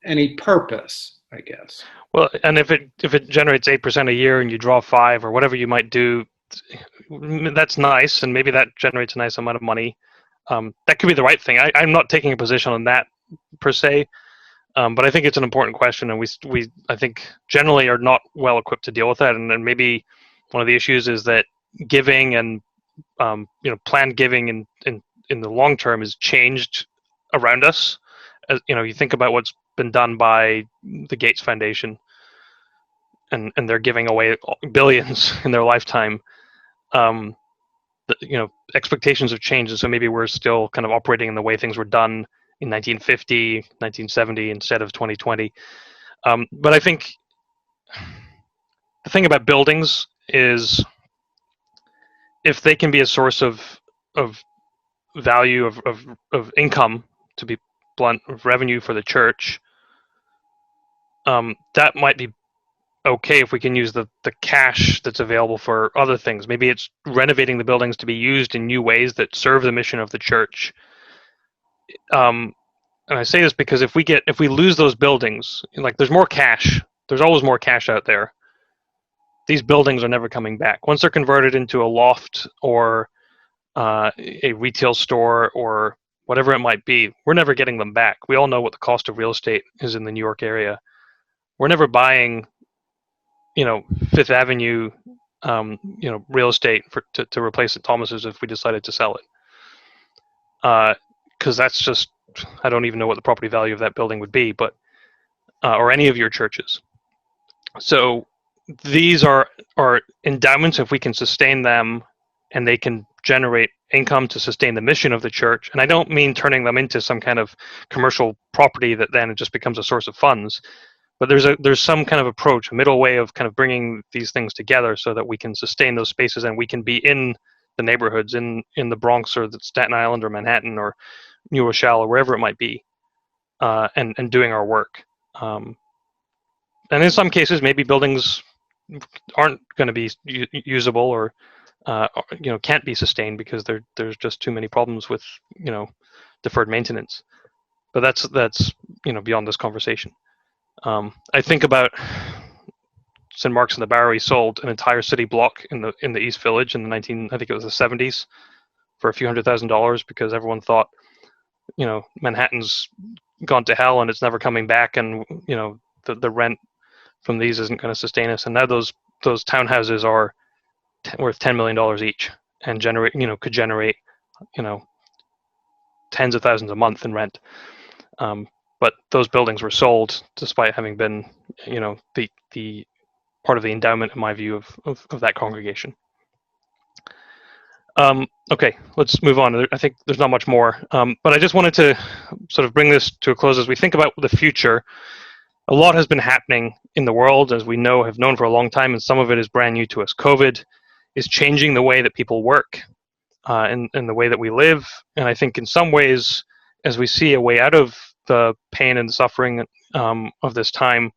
any purpose, I guess. Well, and if it generates 8% a year and you draw 5 or whatever you might do, that's nice, and maybe that generates a nice amount of money. That could be the right thing. I'm not taking a position on that per se, but I think it's an important question, and we I think generally are not well equipped to deal with that. And then maybe one of the issues is that giving and planned giving in the long term is changed around us. As you think about what's been done by the Gates Foundation. and they're giving away billions in their lifetime. Expectations have changed, and so maybe we're still kind of operating in the way things were done in 1950, 1970 instead of 2020. But I think the thing about buildings is, if they can be a source of value, of income, to be blunt, of revenue for the church, that might be okay if we can use the cash that's available for other things. Maybe it's renovating the buildings to be used in new ways that serve the mission of the church. And I say this because if we lose those buildings, like, there's more cash. There's always more cash out there. These buildings are never coming back. Once they're converted into a loft or a retail store or whatever it might be, we're never getting them back. We all know what the cost of real estate is in the New York area. We're never buying, Fifth Avenue, real estate to replace St. Thomas's if we decided to sell it. Because that's just, I don't even know what the property value of that building would be, but or any of your churches. So these are endowments. If we can sustain them and they can generate income to sustain the mission of the church, and I don't mean turning them into some kind of commercial property that then it just becomes a source of funds, but there's some kind of approach, a middle way of kind of bringing these things together so that we can sustain those spaces and we can be in the neighborhoods, in the Bronx or the Staten Island or Manhattan or New Rochelle or wherever it might be, and doing our work. And in some cases, maybe buildings aren't going to be usable or can't be sustained because there's just too many problems with deferred maintenance. But that's beyond this conversation. I think about St. Mark's and the Bowery sold an entire city block in the East Village in I think it was the 70s, for a few $100,000 because everyone thought Manhattan's gone to hell and it's never coming back, and the rent from these isn't going to sustain us. And now those townhouses are worth $10 million each and could generate tens of thousands a month in rent. But those buildings were sold despite having been the part of the endowment, in my view, of that congregation. Okay, let's move on. I think there's not much more, but I just wanted to sort of bring this to a close as we think about the future. A lot has been happening in the world, as we have known for a long time, and some of it is brand new to us. COVID is changing the way that people work and the way that we live. And I think in some ways, as we see a way out of the pain and the suffering of this time,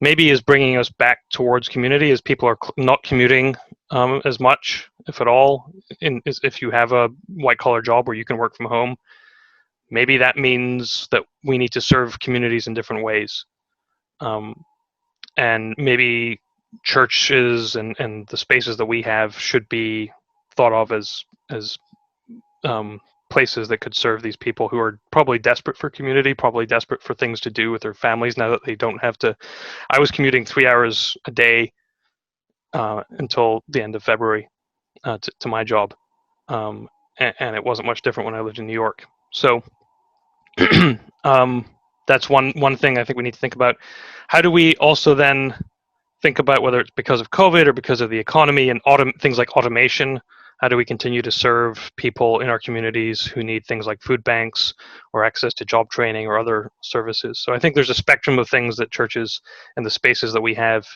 maybe is bringing us back towards community, as people are not commuting as much, if at all. If you have a white-collar job where you can work from home, maybe that means that we need to serve communities in different ways. And maybe churches and the spaces that we have should be thought of as places that could serve these people who are probably desperate for community, probably desperate for things to do with their families now that they don't have to. I was commuting 3 hours a day until the end of February to my job, and it wasn't much different when I lived in New York. So that's one thing I think we need to think about. How do we also then think about, whether it's because of COVID or because of the economy and things like automation, how do we continue to serve people in our communities who need things like food banks or access to job training or other services? So I think there's a spectrum of things that churches and the spaces that we have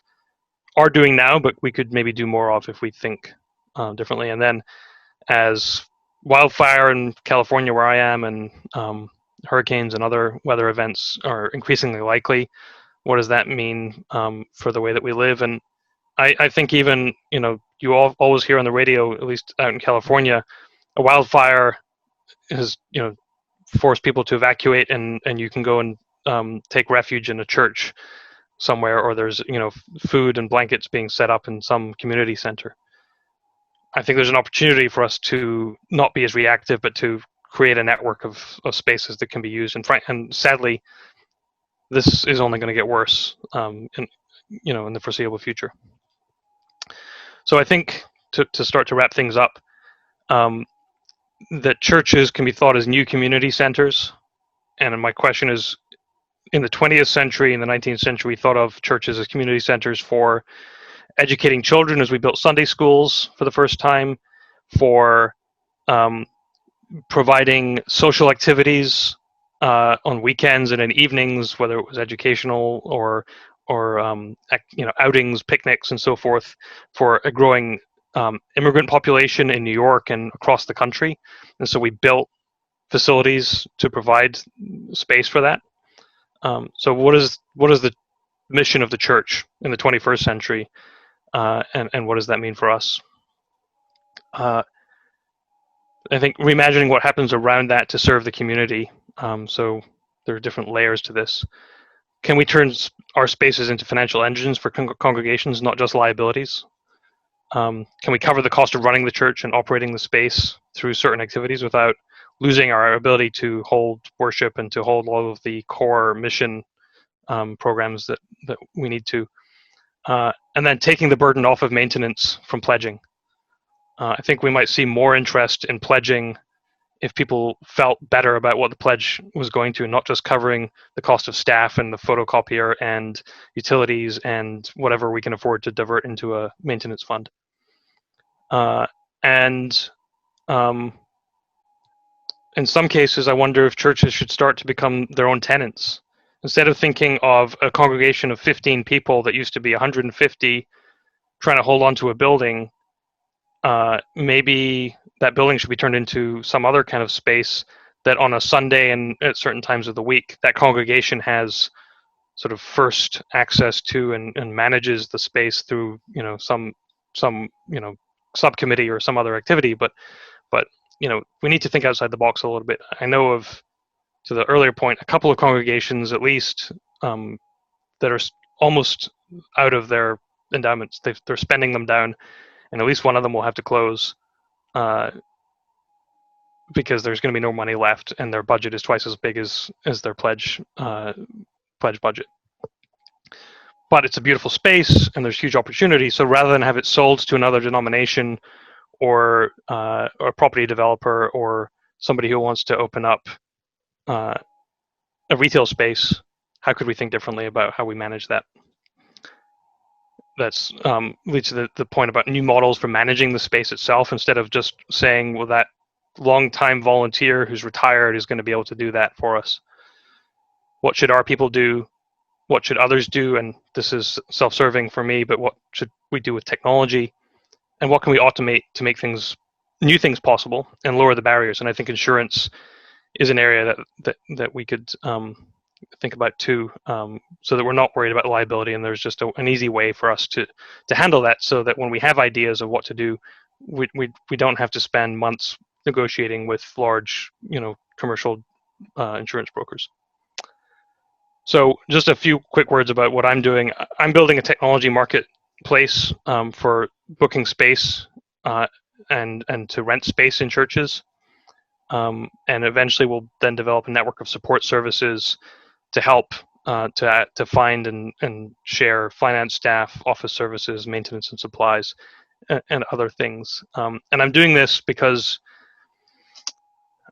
are doing now, but we could maybe do more of if we think differently. And then, as wildfire in California where I am, and hurricanes and other weather events are increasingly likely, what does that mean for the way that we live? And I think even, you always hear on the radio, at least out in California, a wildfire has, forced people to evacuate, and you can go and take refuge in a church somewhere, or there's, food and blankets being set up in some community center. I think there's an opportunity for us to not be as reactive, but to create a network of spaces that can be used. And sadly, this is only going to get worse in the foreseeable future. So I think to start to wrap things up, that churches can be thought as new community centers. And my question is in the 20th century, in the 19th century, we thought of churches as community centers for educating children, as we built Sunday schools for the first time, for providing social activities on weekends and in evenings, whether it was educational or outings, picnics, and so forth, for a growing immigrant population in New York and across the country. And so we built facilities to provide space for that. So what is the mission of the church in the 21st century, and what does that mean for us? I think reimagining what happens around that to serve the community. So there are different layers to this. Can we turn our spaces into financial engines for congregations, not just liabilities? Can we cover the cost of running the church and operating the space through certain activities without losing our ability to hold worship and to hold all of the core mission programs that we need to? And then taking the burden off of maintenance from pledging. I think we might see more interest in pledging if people felt better about what the pledge was going to, and not just covering the cost of staff and the photocopier and utilities and whatever we can afford to divert into a maintenance fund. And in some cases, I wonder if churches should start to become their own tenants. Instead of thinking of a congregation of 15 people that used to be 150 trying to hold on to a building, maybe that building should be turned into some other kind of space that on a Sunday and at certain times of the week, that congregation has sort of first access to and manages the space through, some subcommittee or some other activity. But we need to think outside the box a little bit. I know of, to the earlier point, a couple of congregations at least that are almost out of their endowments. They're spending them down, and at least one of them will have to close because there's going to be no money left, and their budget is twice as big as their pledge budget. But it's a beautiful space, and there's huge opportunity. So rather than have it sold to another denomination or a property developer or somebody who wants to open up a retail space, how could we think differently about how we manage that? That's leads to the point about new models for managing the space itself, instead of just saying, well, that long-time volunteer who's retired is going to be able to do that for us. What should our people do? What should others do? And this is self-serving for me, but what should we do with technology? And what can we automate to make new things possible and lower the barriers? And I think insurance is an area that we could think about too, so that we're not worried about liability, and there's just an easy way for us to handle that, so that when we have ideas of what to do, we don't have to spend months negotiating with large, commercial insurance brokers. So just a few quick words about what I'm doing. I'm building a technology marketplace for booking space and to rent space in churches. And eventually we'll then develop a network of support services to help to find and share finance staff, office services, maintenance and supplies, and other things. And I'm doing this because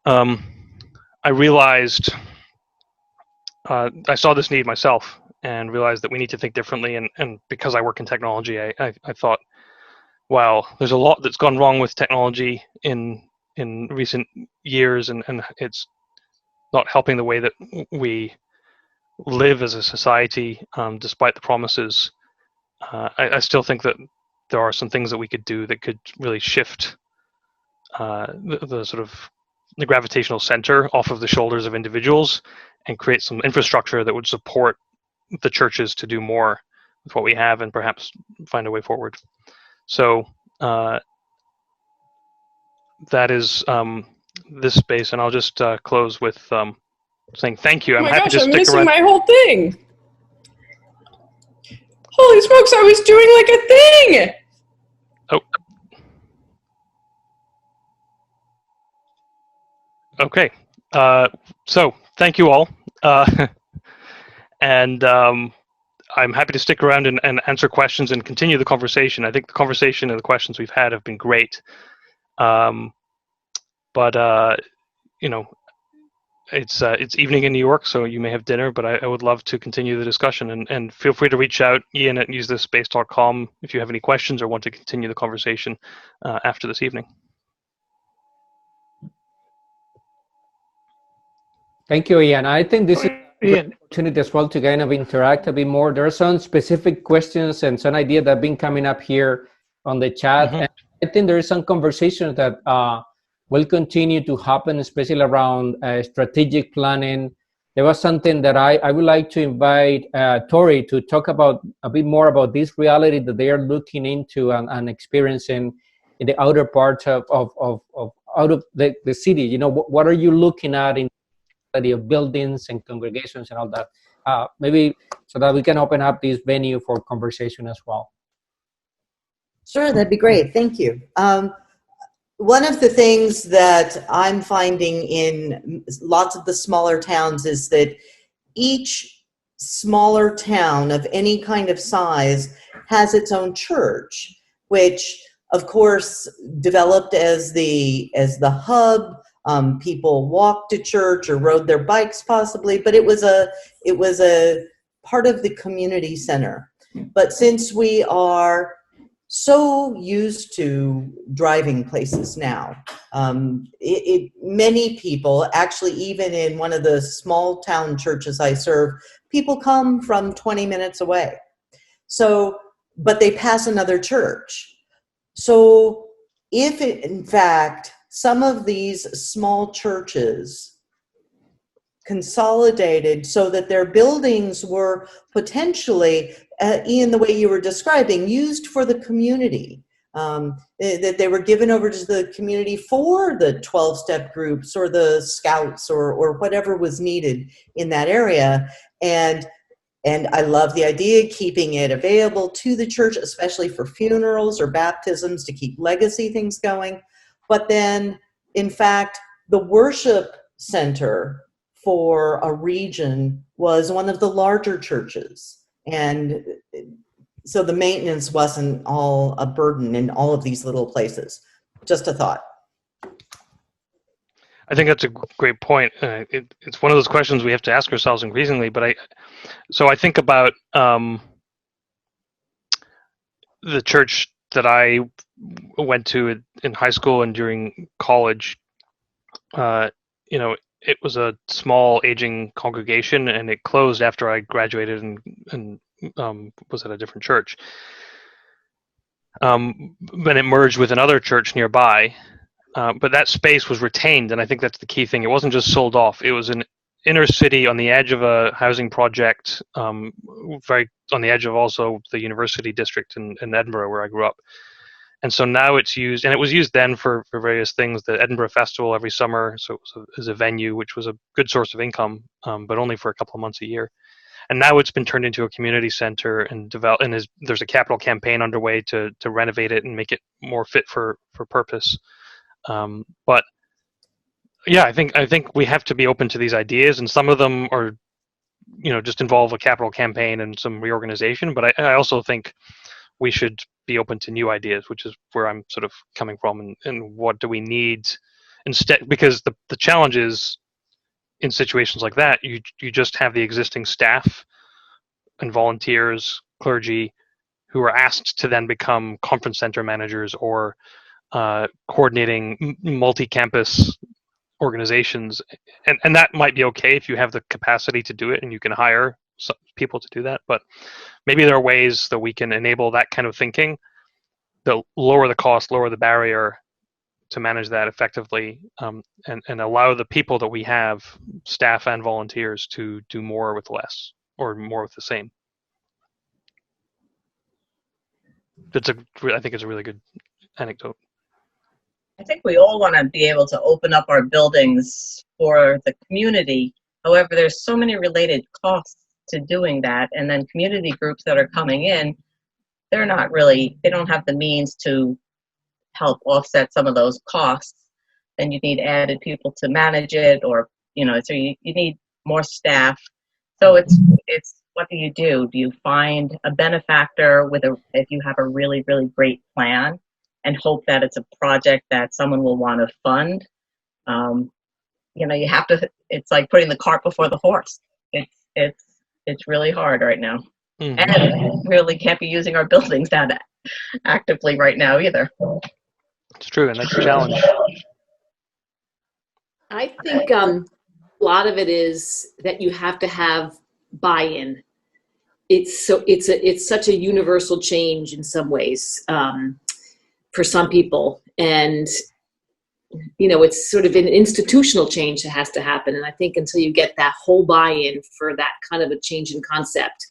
I realized I saw this need myself and realized that we need to think differently. And because I work in technology, I thought, wow, there's a lot that's gone wrong with technology in recent years, and it's not helping the way that we live as a society, despite the promises. I still think that there are some things that we could do that could really shift the sort of the gravitational center off of the shoulders of individuals and create some infrastructure that would support the churches to do more with what we have and perhaps find a way forward. So that is this space, and I'll just close with saying thank you. Oh I'm my happy gosh, to I'm stick missing around. my whole thing. Holy smokes, I was doing like a thing. Oh. Okay. So thank you all. And I'm happy to stick around and answer questions and continue the conversation. I think the conversation and the questions we've had have been great. But it's evening in New York, so you may have dinner, but I would love to continue the discussion. And feel free to reach out, Ian at usethispace.com, if you have any questions or want to continue the conversation after this evening. Thank you, Ian. I think this is Ian, opportunity as well to kind of interact a bit more. There are some specific questions and some ideas that have been coming up here on the chat. Mm-hmm. And I think there is some conversations that will continue to happen, especially around strategic planning. There was something that I would like to invite Tori to talk about a bit more about this reality that they are looking into and experiencing in the outer parts of out of the city. You know, what are you looking at in of buildings and congregations and all that, maybe so that we can open up this venue for conversation as well. Sure, that'd be great. Thank you. One of the things that I'm finding in lots of the smaller towns is that each smaller town of any kind of size has its own church, which of course developed as the hub. People walked to church or rode their bikes possibly, but it was a part of the community center. But since we are so used to driving places now, many people, actually even in one of the small town churches I serve, people come from 20 minutes away. So, but they pass another church. So if in fact some of these small churches consolidated so that their buildings were potentially, Ian, the way you were describing, used for the community, that they were given over to the community for the 12-step groups or the scouts or whatever was needed in that area. And I love the idea of keeping it available to the church, especially for funerals or baptisms, to keep legacy things going. But then, in fact, the worship center for a region was one of the larger churches. And so the maintenance wasn't all a burden in all of these little places. Just a thought. I think that's a great point. It's one of those questions we have to ask ourselves increasingly. But I think about the church that I went to in high school and during college. You know, it was a small, aging congregation, and it closed after I graduated and was at a different church. But it merged with another church nearby. But that space was retained, and I think that's the key thing. It wasn't just sold off. It was an inner city on the edge of a housing project, very on the edge of also the university district in Edinburgh, where I grew up. And so now it's used, and it was used then for various things, the Edinburgh Festival every summer, so it was a venue, which was a good source of income, but only for a couple of months a year. And now it's been turned into a community center and there's a capital campaign underway to renovate it and make it more fit for purpose. But yeah, I think we have to be open to these ideas, and some of them are, just involve a capital campaign and some reorganization. But I also think we should be open to new ideas, which is where I'm sort of coming from, and what do we need instead? Because the challenge is, in situations like that, you just have the existing staff and volunteers, clergy, who are asked to then become conference center managers or coordinating multi-campus organizations, and that might be okay if you have the capacity to do it and you can hire some people to do that. But maybe there are ways that we can enable that kind of thinking that lower the cost, lower the barrier to manage that effectively, and allow the people that we have, staff and volunteers, to do more with less or more with the same. I think it's a really good anecdote. I think we all want to be able to open up our buildings for the community. However, there's so many related costs to doing that. And then community groups that are coming in, they don't have the means to help offset some of those costs. And you need added people to manage it, or, so you need more staff. So it's what do? Do you find a benefactor if you have a really, really great plan, and hope that it's a project that someone will want to fund? you have to. It's like putting the cart before the horse. It's really hard right now, and we really can't be using our buildings that actively right now either. It's true, and that's a challenge. I think a lot of it is that you have to have buy-in. It's such a universal change in some ways for some people, and it's sort of an institutional change that has to happen. And I think until you get that whole buy-in for that kind of a change in concept,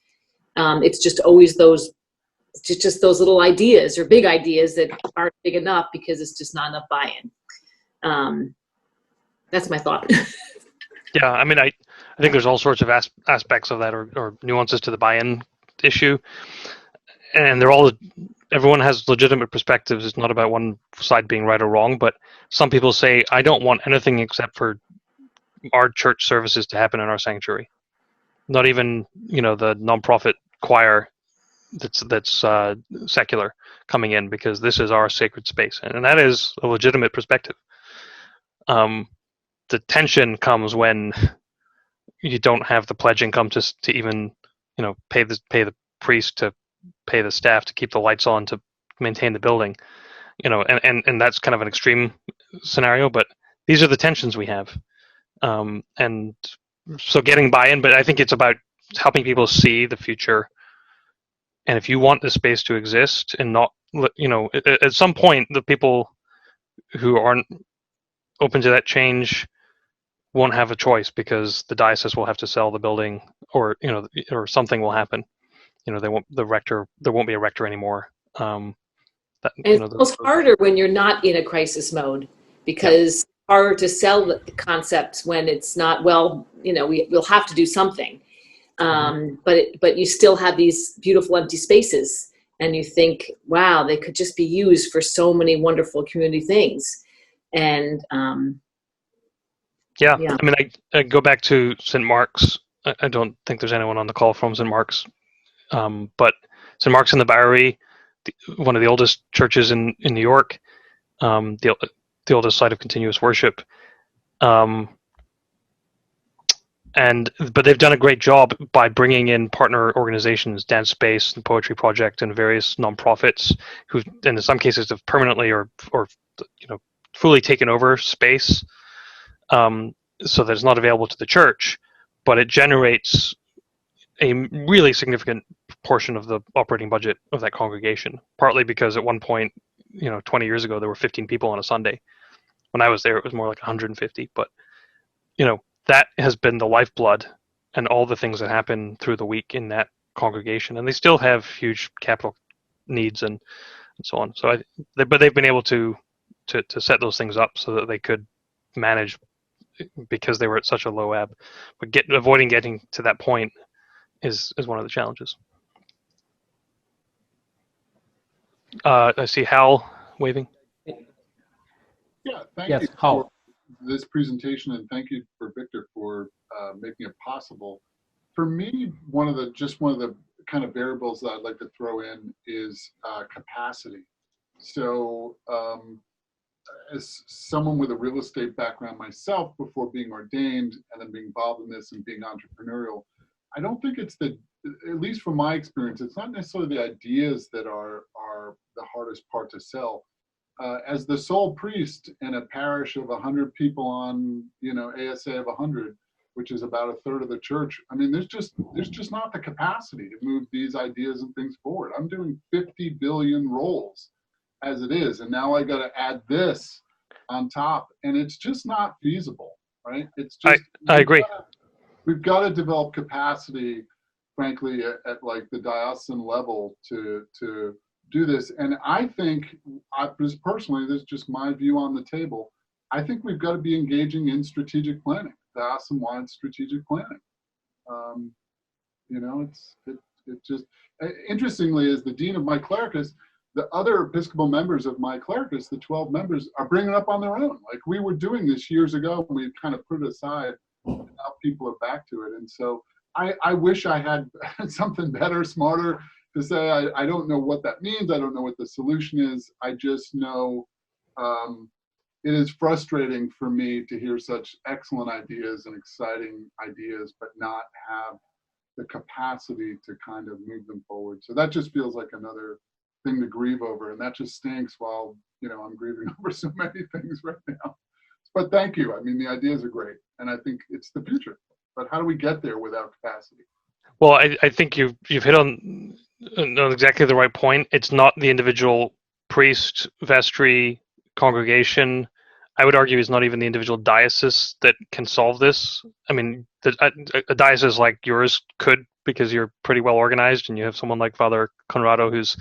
it's just always those little ideas or big ideas that aren't big enough because it's just not enough buy-in. That's my thought. Yeah, I mean, I think there's all sorts of aspects of that or nuances to the buy-in issue, and everyone has legitimate perspectives. It's not about one side being right or wrong, but some people say, I don't want anything except for our church services to happen in our sanctuary. Not even, the nonprofit choir that's secular coming in, because this is our sacred space, and that is a legitimate perspective. The tension comes when you don't have the pledge income to even pay the priest, to pay the staff, to keep the lights on, to maintain the building, and that's kind of an extreme scenario, but these are the tensions we have, and so getting buy-in. But I think it's about helping people see the future, and if you want the space to exist and not, at some point the people who aren't open to that change won't have a choice, because the diocese will have to sell the building, or or something will happen. There won't be a rector anymore. And it's almost harder when you're not in a crisis mode, because it's harder to sell the concept when it's not, we'll have to do something. But you still have these beautiful empty spaces, and you think, wow, they could just be used for so many wonderful community things. And I mean, I go back to St. Mark's. I don't think there's anyone on the call from St. Mark's, but St. Mark's in the Bowery, one of the oldest churches in New York, the oldest site of continuous worship, but they've done a great job by bringing in partner organizations, Dance Space and Poetry Project, and various nonprofits who, in some cases, have permanently or fully taken over space, so that it's not available to the church, but it generates a really significant portion of the operating budget of that congregation, partly because at one point, 20 years ago, there were 15 people on a Sunday. When I was there, it was more like 150, but that has been the lifeblood and all the things that happen through the week in that congregation, and they still have huge capital needs and so on. So but they've been able to set those things up so that they could manage, because they were at such a low ebb. But avoiding getting to that point is one of the challenges. I see Hal waving. Yeah, thank Yes, you Hal. for this presentation, and thank you for Victor for making it possible. For me, one of the kind of variables that I'd like to throw in is capacity. So as someone with a real estate background myself, before being ordained and then being involved in this and being entrepreneurial, I don't think it's at least from my experience, it's not necessarily the ideas that are the hardest part to sell. As the sole priest in a parish of 100 people on, ASA of 100, which is about a third of the church, I mean, there's just not the capacity to move these ideas and things forward. I'm doing 50 billion rolls as it is, and now I got to add this on top, and it's just not feasible, right? It's just I agree. We've got to develop capacity, frankly, at like the diocesan level to do this. And I think, personally, this is just my view on the table, I think we've got to be engaging in strategic planning, diocesan-wide strategic planning. It just, interestingly, as the dean of my clericus, the other Episcopal members of my clericus, the 12 members, are bringing it up on their own. Like, we were doing this years ago, and we kind of put it aside, and now people are back to it. And so I wish I had something better, smarter to say. I don't know what that means. I don't know what the solution is. I just know it is frustrating for me to hear such excellent ideas and exciting ideas, but not have the capacity to kind of move them forward. So that just feels like another thing to grieve over, and that just stinks while, you know, I'm grieving over so many things right now. But thank you. I mean, the ideas are great, and I think it's the future. But how do we get there without capacity? Well, I think you've hit on exactly the right point. It's not the individual priest, vestry, congregation. I would argue it's not even the individual diocese that can solve this. I mean, a diocese like yours could, because you're pretty well organized and you have someone like Father Conrado who's,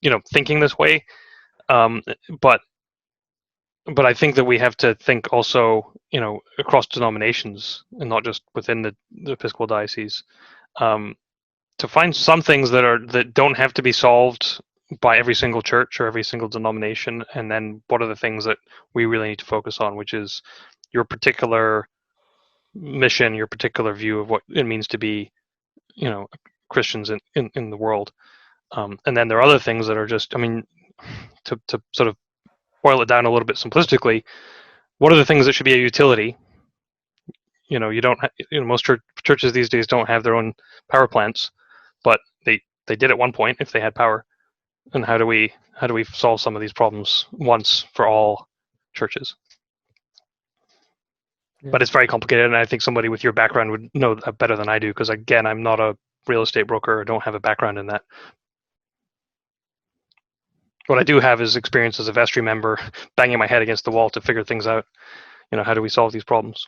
you know, thinking this way. But I think that we have to think also, you know, across denominations and not just within the Episcopal diocese, to find some things that don't have to be solved by every single church or every single denomination, and then what are the things that we really need to focus on, which is your particular mission, your particular view of what it means to be, you know, Christians in the world. And then there are other things that are just, I mean, to sort of boil it down a little bit simplistically, what are the things that should be a utility? You know, most churches these days don't have their own power plants, but they did at one point if they had power. And how do we solve some of these problems once for all churches? Yeah. But it's very complicated, and I think somebody with your background would know that better than I do, because again, I'm not a real estate broker. I don't have a background in that. What I do have is experience as a vestry member, banging my head against the wall to figure things out. You know, how do we solve these problems?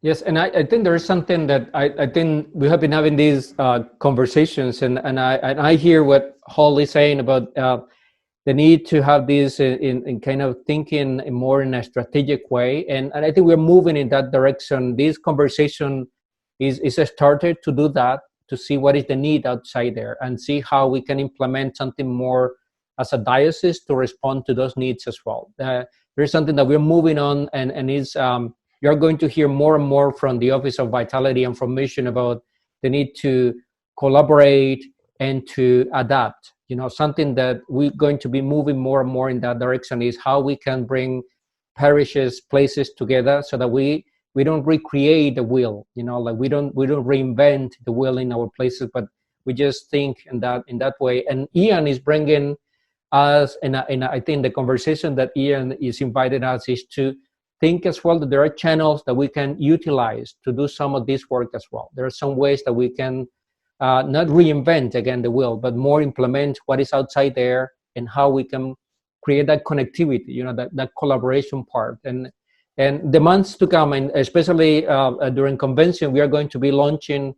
Yes, and I think there is something that I think we have been having these conversations, and I hear what Hall is saying about the need to have this in kind of thinking more in a strategic way, and I think we're moving in that direction. This conversation is started to do that, to see what is the need outside there and see how we can implement something more as a diocese to respond to those needs as well. There's something that we're moving on, and is you're going to hear more and more from the Office of Vitality and from Mission about the need to collaborate and to adapt. You know, something that we're going to be moving more and more in that direction is how we can bring parishes, places together so that we don't recreate the wheel. You know, like we don't reinvent the wheel in our places, but we just think in that way. And Ian is bringing us, and I think the conversation that Ian is inviting us is to think as well that there are channels that we can utilize to do some of this work as well. There are some ways that we can not reinvent again the wheel, but more implement what is outside there and how we can create that connectivity, you know, that collaboration part. And the months to come, and especially during convention, we are going to be launching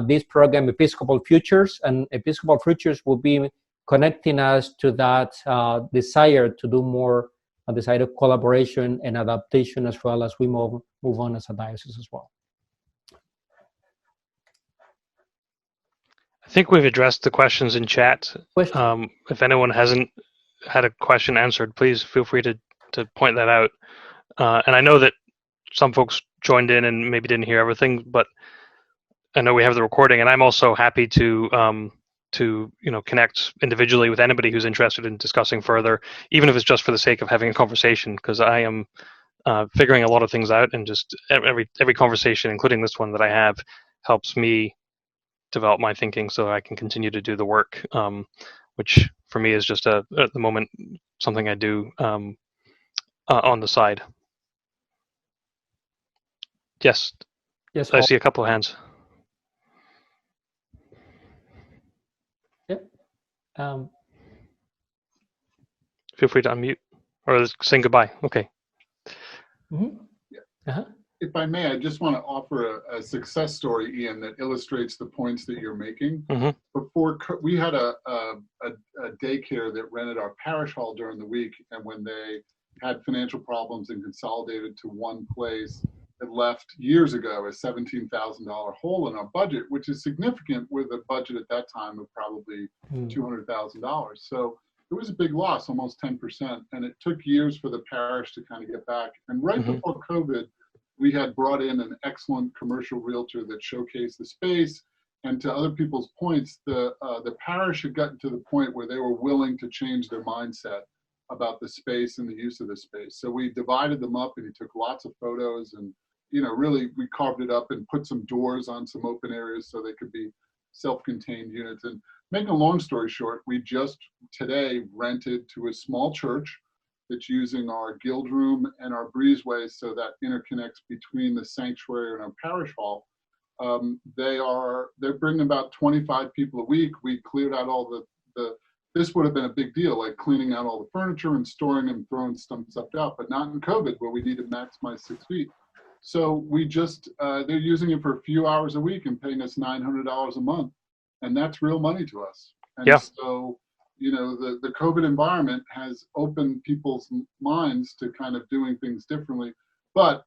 this program, Episcopal Futures, and Episcopal Futures will be connecting us to that desire to do more on the side of collaboration and adaptation, as well as we move on as a diocese as well. I think we've addressed the questions in chat. If anyone hasn't had a question answered, please feel free to point that out. And I know that some folks joined in and maybe didn't hear everything, but I know we have the recording, and I'm also happy to connect individually with anybody who's interested in discussing further, even if it's just for the sake of having a conversation, because I am figuring a lot of things out, and just every conversation, including this one that I have, helps me develop my thinking so I can continue to do the work, which for me is just at the moment something I do on the side. Yes, I see a couple of hands. Feel free to unmute or saying goodbye. Okay. Mm-hmm. Yeah. If I may, I just want to offer a success story, Ian, that illustrates the points that you're making. Mm-hmm. Before, we had a daycare that rented our parish hall during the week, and when they had financial problems and consolidated to one place, it left years ago a $17,000 hole in our budget, which is significant with a budget at that time of probably $200,000. So it was a big loss, almost 10%, and it took years for the parish to kind of get back. And right before COVID, we had brought in an excellent commercial realtor that showcased the space, And to other people's points, the parish had gotten to the point where they were willing to change their mindset about the space and the use of the space. So we divided them up, and he took lots of photos, and really we carved it up and put some doors on some open areas so they could be self-contained units. And making a long story short, we just today rented to a small church that's using our guild room and our breezeway, so that interconnects between the sanctuary and our parish hall. They're bringing about 25 people a week. We cleared out all the this would have been a big deal, like cleaning out all the furniture and storing and throwing some stuff out, but not in COVID, where we need to maximize 6 feet. So we just, they're using it for a few hours a week and paying us $900 a month. And that's real money to us. And yeah. So, the COVID environment has opened people's minds to kind of doing things differently. But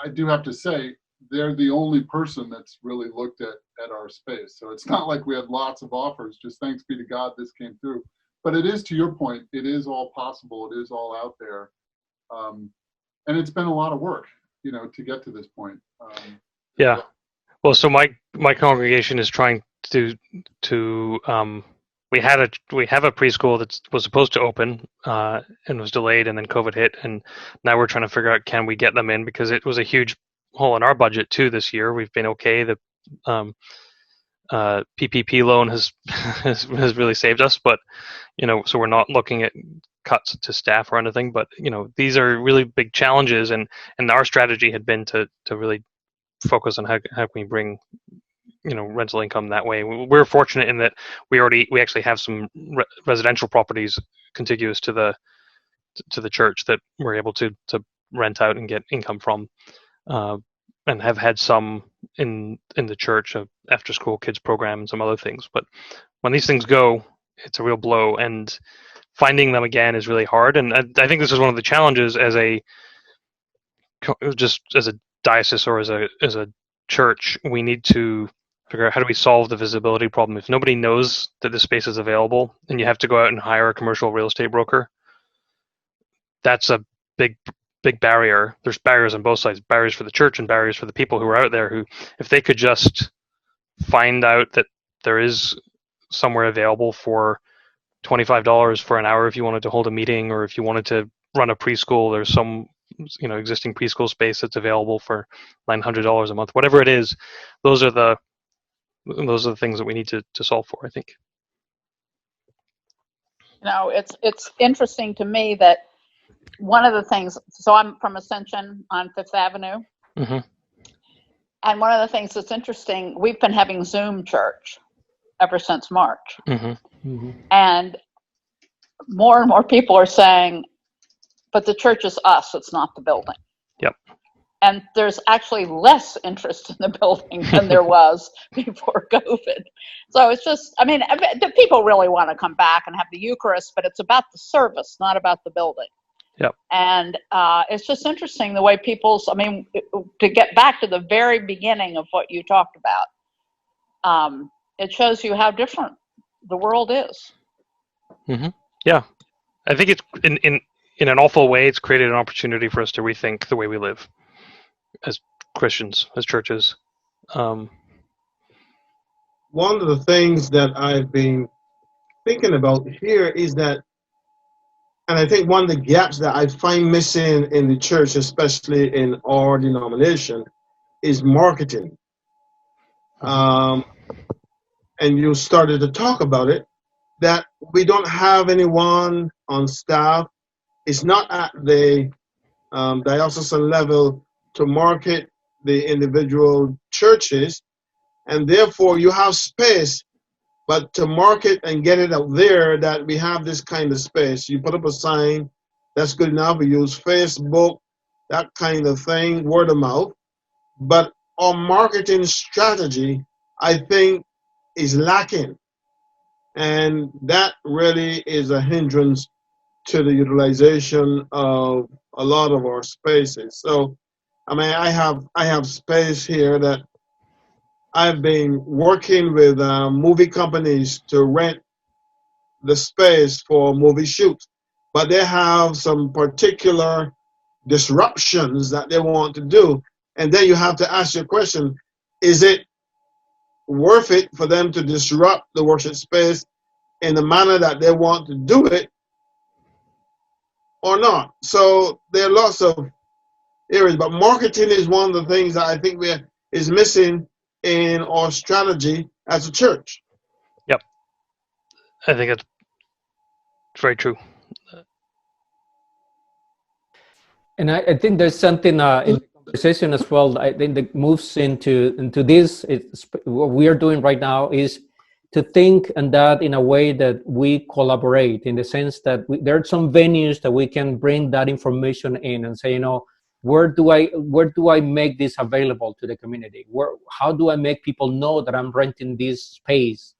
I do have to say, they're the only person that's really looked at our space. So it's not like we had lots of offers, just thanks be to God this came through. But it is, to your point, it is all possible. It is all out there. And it's been a lot of work, to get to this point. Yeah. Well, so my congregation is trying to we have a preschool that was supposed to open and was delayed, and then COVID hit, and now we're trying to figure out, can we get them in, because it was a huge hole in our budget too this year. We've been okay. The PPP loan has really saved us, but so we're not looking at cuts to staff or anything, but these are really big challenges, and our strategy had been to really focus on how can we bring rental income that way. We're fortunate in that we actually have some residential properties contiguous to the church that we're able to rent out and get income from, and have had some in the church, after school kids program and some other things. But when these things go, it's a real blow, and finding them again is really hard. And I think this is one of the challenges as a diocese or as a church. We need to figure out, how do we solve the visibility problem? If nobody knows that this space is available and you have to go out and hire a commercial real estate broker, that's a big barrier. There's barriers on both sides, barriers for the church and barriers for the people who are out there, who, if they could just find out that there is somewhere available for $25 for an hour if you wanted to hold a meeting, or if you wanted to run a preschool, there's some existing preschool space that's available for $900 a month, whatever it is. Those are the things that we need to solve for, I think. It's interesting to me that one of the things, so I'm from Ascension on Fifth Avenue. Mm-hmm. And one of the things that's interesting, we've been having Zoom church ever since March. Mm-hmm. Mm-hmm. And more people are saying, but the church is us, it's not the building. Yep. And there's actually less interest in the building than there was before COVID. So it's just, the people really want to come back and have the Eucharist, but it's about the service, not about the building. Yep. And it's just interesting the way to get back to the very beginning of what you talked about, it shows you how different the world is. Mm-hmm. Yeah. I think it's in an awful way, it's created an opportunity for us to rethink the way we live as Christians, as churches. One of the things that I've been thinking about here is that, and I think one of the gaps that I find missing in the church, especially in our denomination, is marketing. And you started to talk about it, that we don't have anyone on staff. It's not at the diocesan level to market the individual churches, and therefore you have space, but to market and get it out there that we have this kind of space. You put up a sign, that's good enough. We use Facebook, that kind of thing, word of mouth. But our marketing strategy, I think, is lacking. And that really is a hindrance to the utilization of a lot of our spaces. So, I have space here that I've been working with movie companies to rent the space for movie shoots, but they have some particular disruptions that they want to do. And then you have to ask your question, is it worth it for them to disrupt the worship space in the manner that they want to do it or not. So there are lots of areas, but marketing is one of the things that I think is missing in our strategy as a church. Yep, I think it's very true. And I think there's something in the conversation as well. I think that moves into this. What we are doing right now is to think and that in a way that we collaborate, in the sense that there are some venues that we can bring that information in and say, where do I make this available to the community? How do I make people know that I'm renting this space?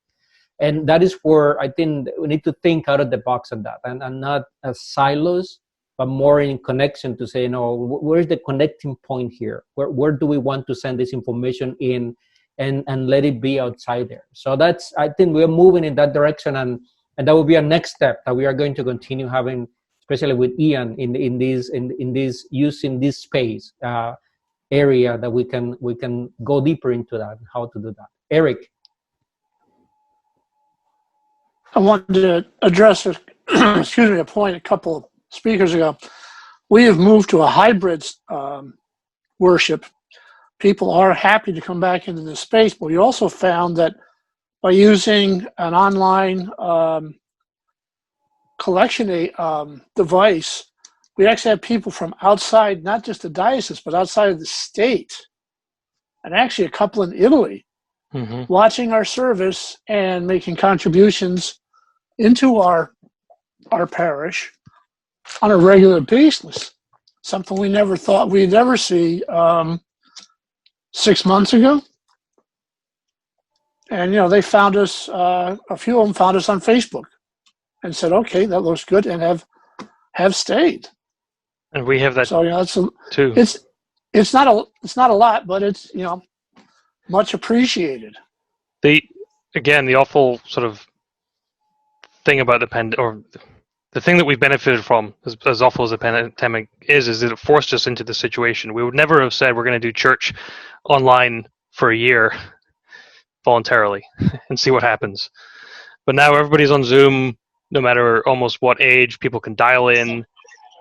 And that is where I think we need to think out of the box on that, and not as silos, but more in connection to say, where's the connecting point here? Where do we want to send this information in, and let it be outside there? So I think we're moving in that direction, and that will be a next step that we are going to continue having, especially with Ian in this using this space area that we can go deeper into that, how to do that. Eric. I wanted to address a point a couple of speakers ago. We have moved to a hybrid worship. People are happy to come back into the space, but we also found that by using an online collection device, we actually have people from outside, not just the diocese, but outside of the state, and actually a couple in Italy, watching our service and making contributions into our parish on a regular basis. Something we never thought we'd ever see 6 months ago. And they found us, a few of them found us on Facebook and said, okay, that looks good, and have stayed. And we have that too. It's not a lot, but it's much appreciated. The awful sort of thing about the thing that we benefited from, as awful as the pandemic is that it forced us into the situation. We would never have said we're going to do church online for a year voluntarily and see what happens. But now everybody's on Zoom, no matter almost what age. People can dial in,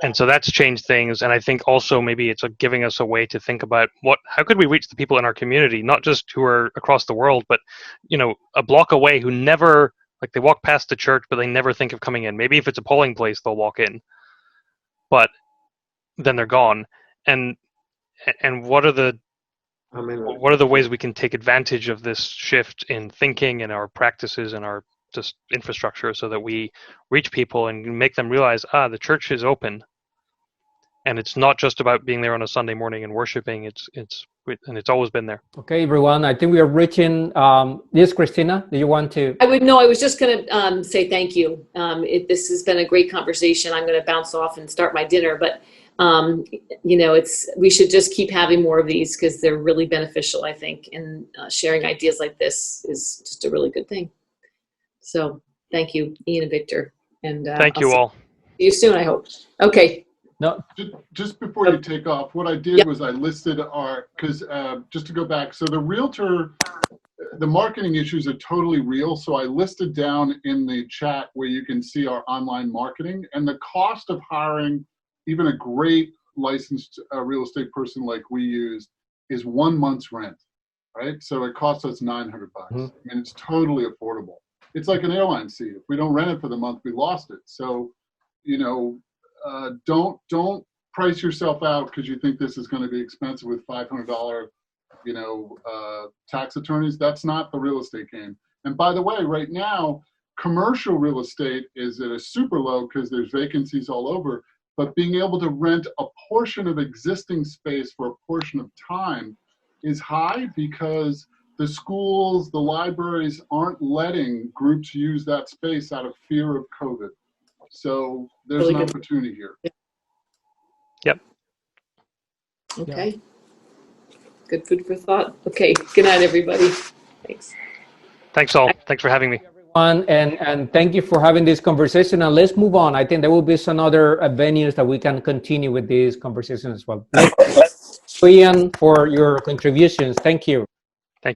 and so that's changed things. And I think also maybe it's giving us a way to think about how could we reach the people in our community, not just who are across the world, but a block away who never. They walk past the church, but they never think of coming in. Maybe if it's a polling place, they'll walk in, but then they're gone. And what are the ways we can take advantage of this shift in thinking and our practices and our just infrastructure, so that we reach people and make them realize, the church is open, and it's not just about being there on a Sunday morning and worshiping. It's always been there. Okay, everyone. I think we are reaching. Yes, Christina, do you want to? I was just going to say thank you. This has been a great conversation. I'm going to bounce off and start my dinner, but we should just keep having more of these, because they're really beneficial, I think, and sharing ideas like this is just a really good thing. So thank you, Ian and Victor, and thank you all. See you soon, I hope. Okay. No. Just before you take off, what I did was I listed just to go back, so the marketing issues are totally real. So I listed down in the chat where you can see our online marketing, and the cost of hiring even a great licensed real estate person like we used is 1 month's rent, right? So it costs us $900. I mean, it's totally affordable. It's like an airline seat. If we don't rent it for the month, we lost it. So, don't price yourself out because you think this is going to be expensive with $500, tax attorneys. That's not the real estate game. And by the way, right now, commercial real estate is at a super low because there's vacancies all over. But being able to rent a portion of existing space for a portion of time is high, because the schools, the libraries aren't letting groups use that space out of fear of COVID. So there's really an opportunity here. Yep. Okay. Yeah. Good food for thought. Okay. Good night, everybody. Thanks. Thanks all. Thanks for having me. And thank you for having this conversation. And let's move on. I think there will be some other venues that we can continue with this conversation as well. Ian, for your contributions. Thank you.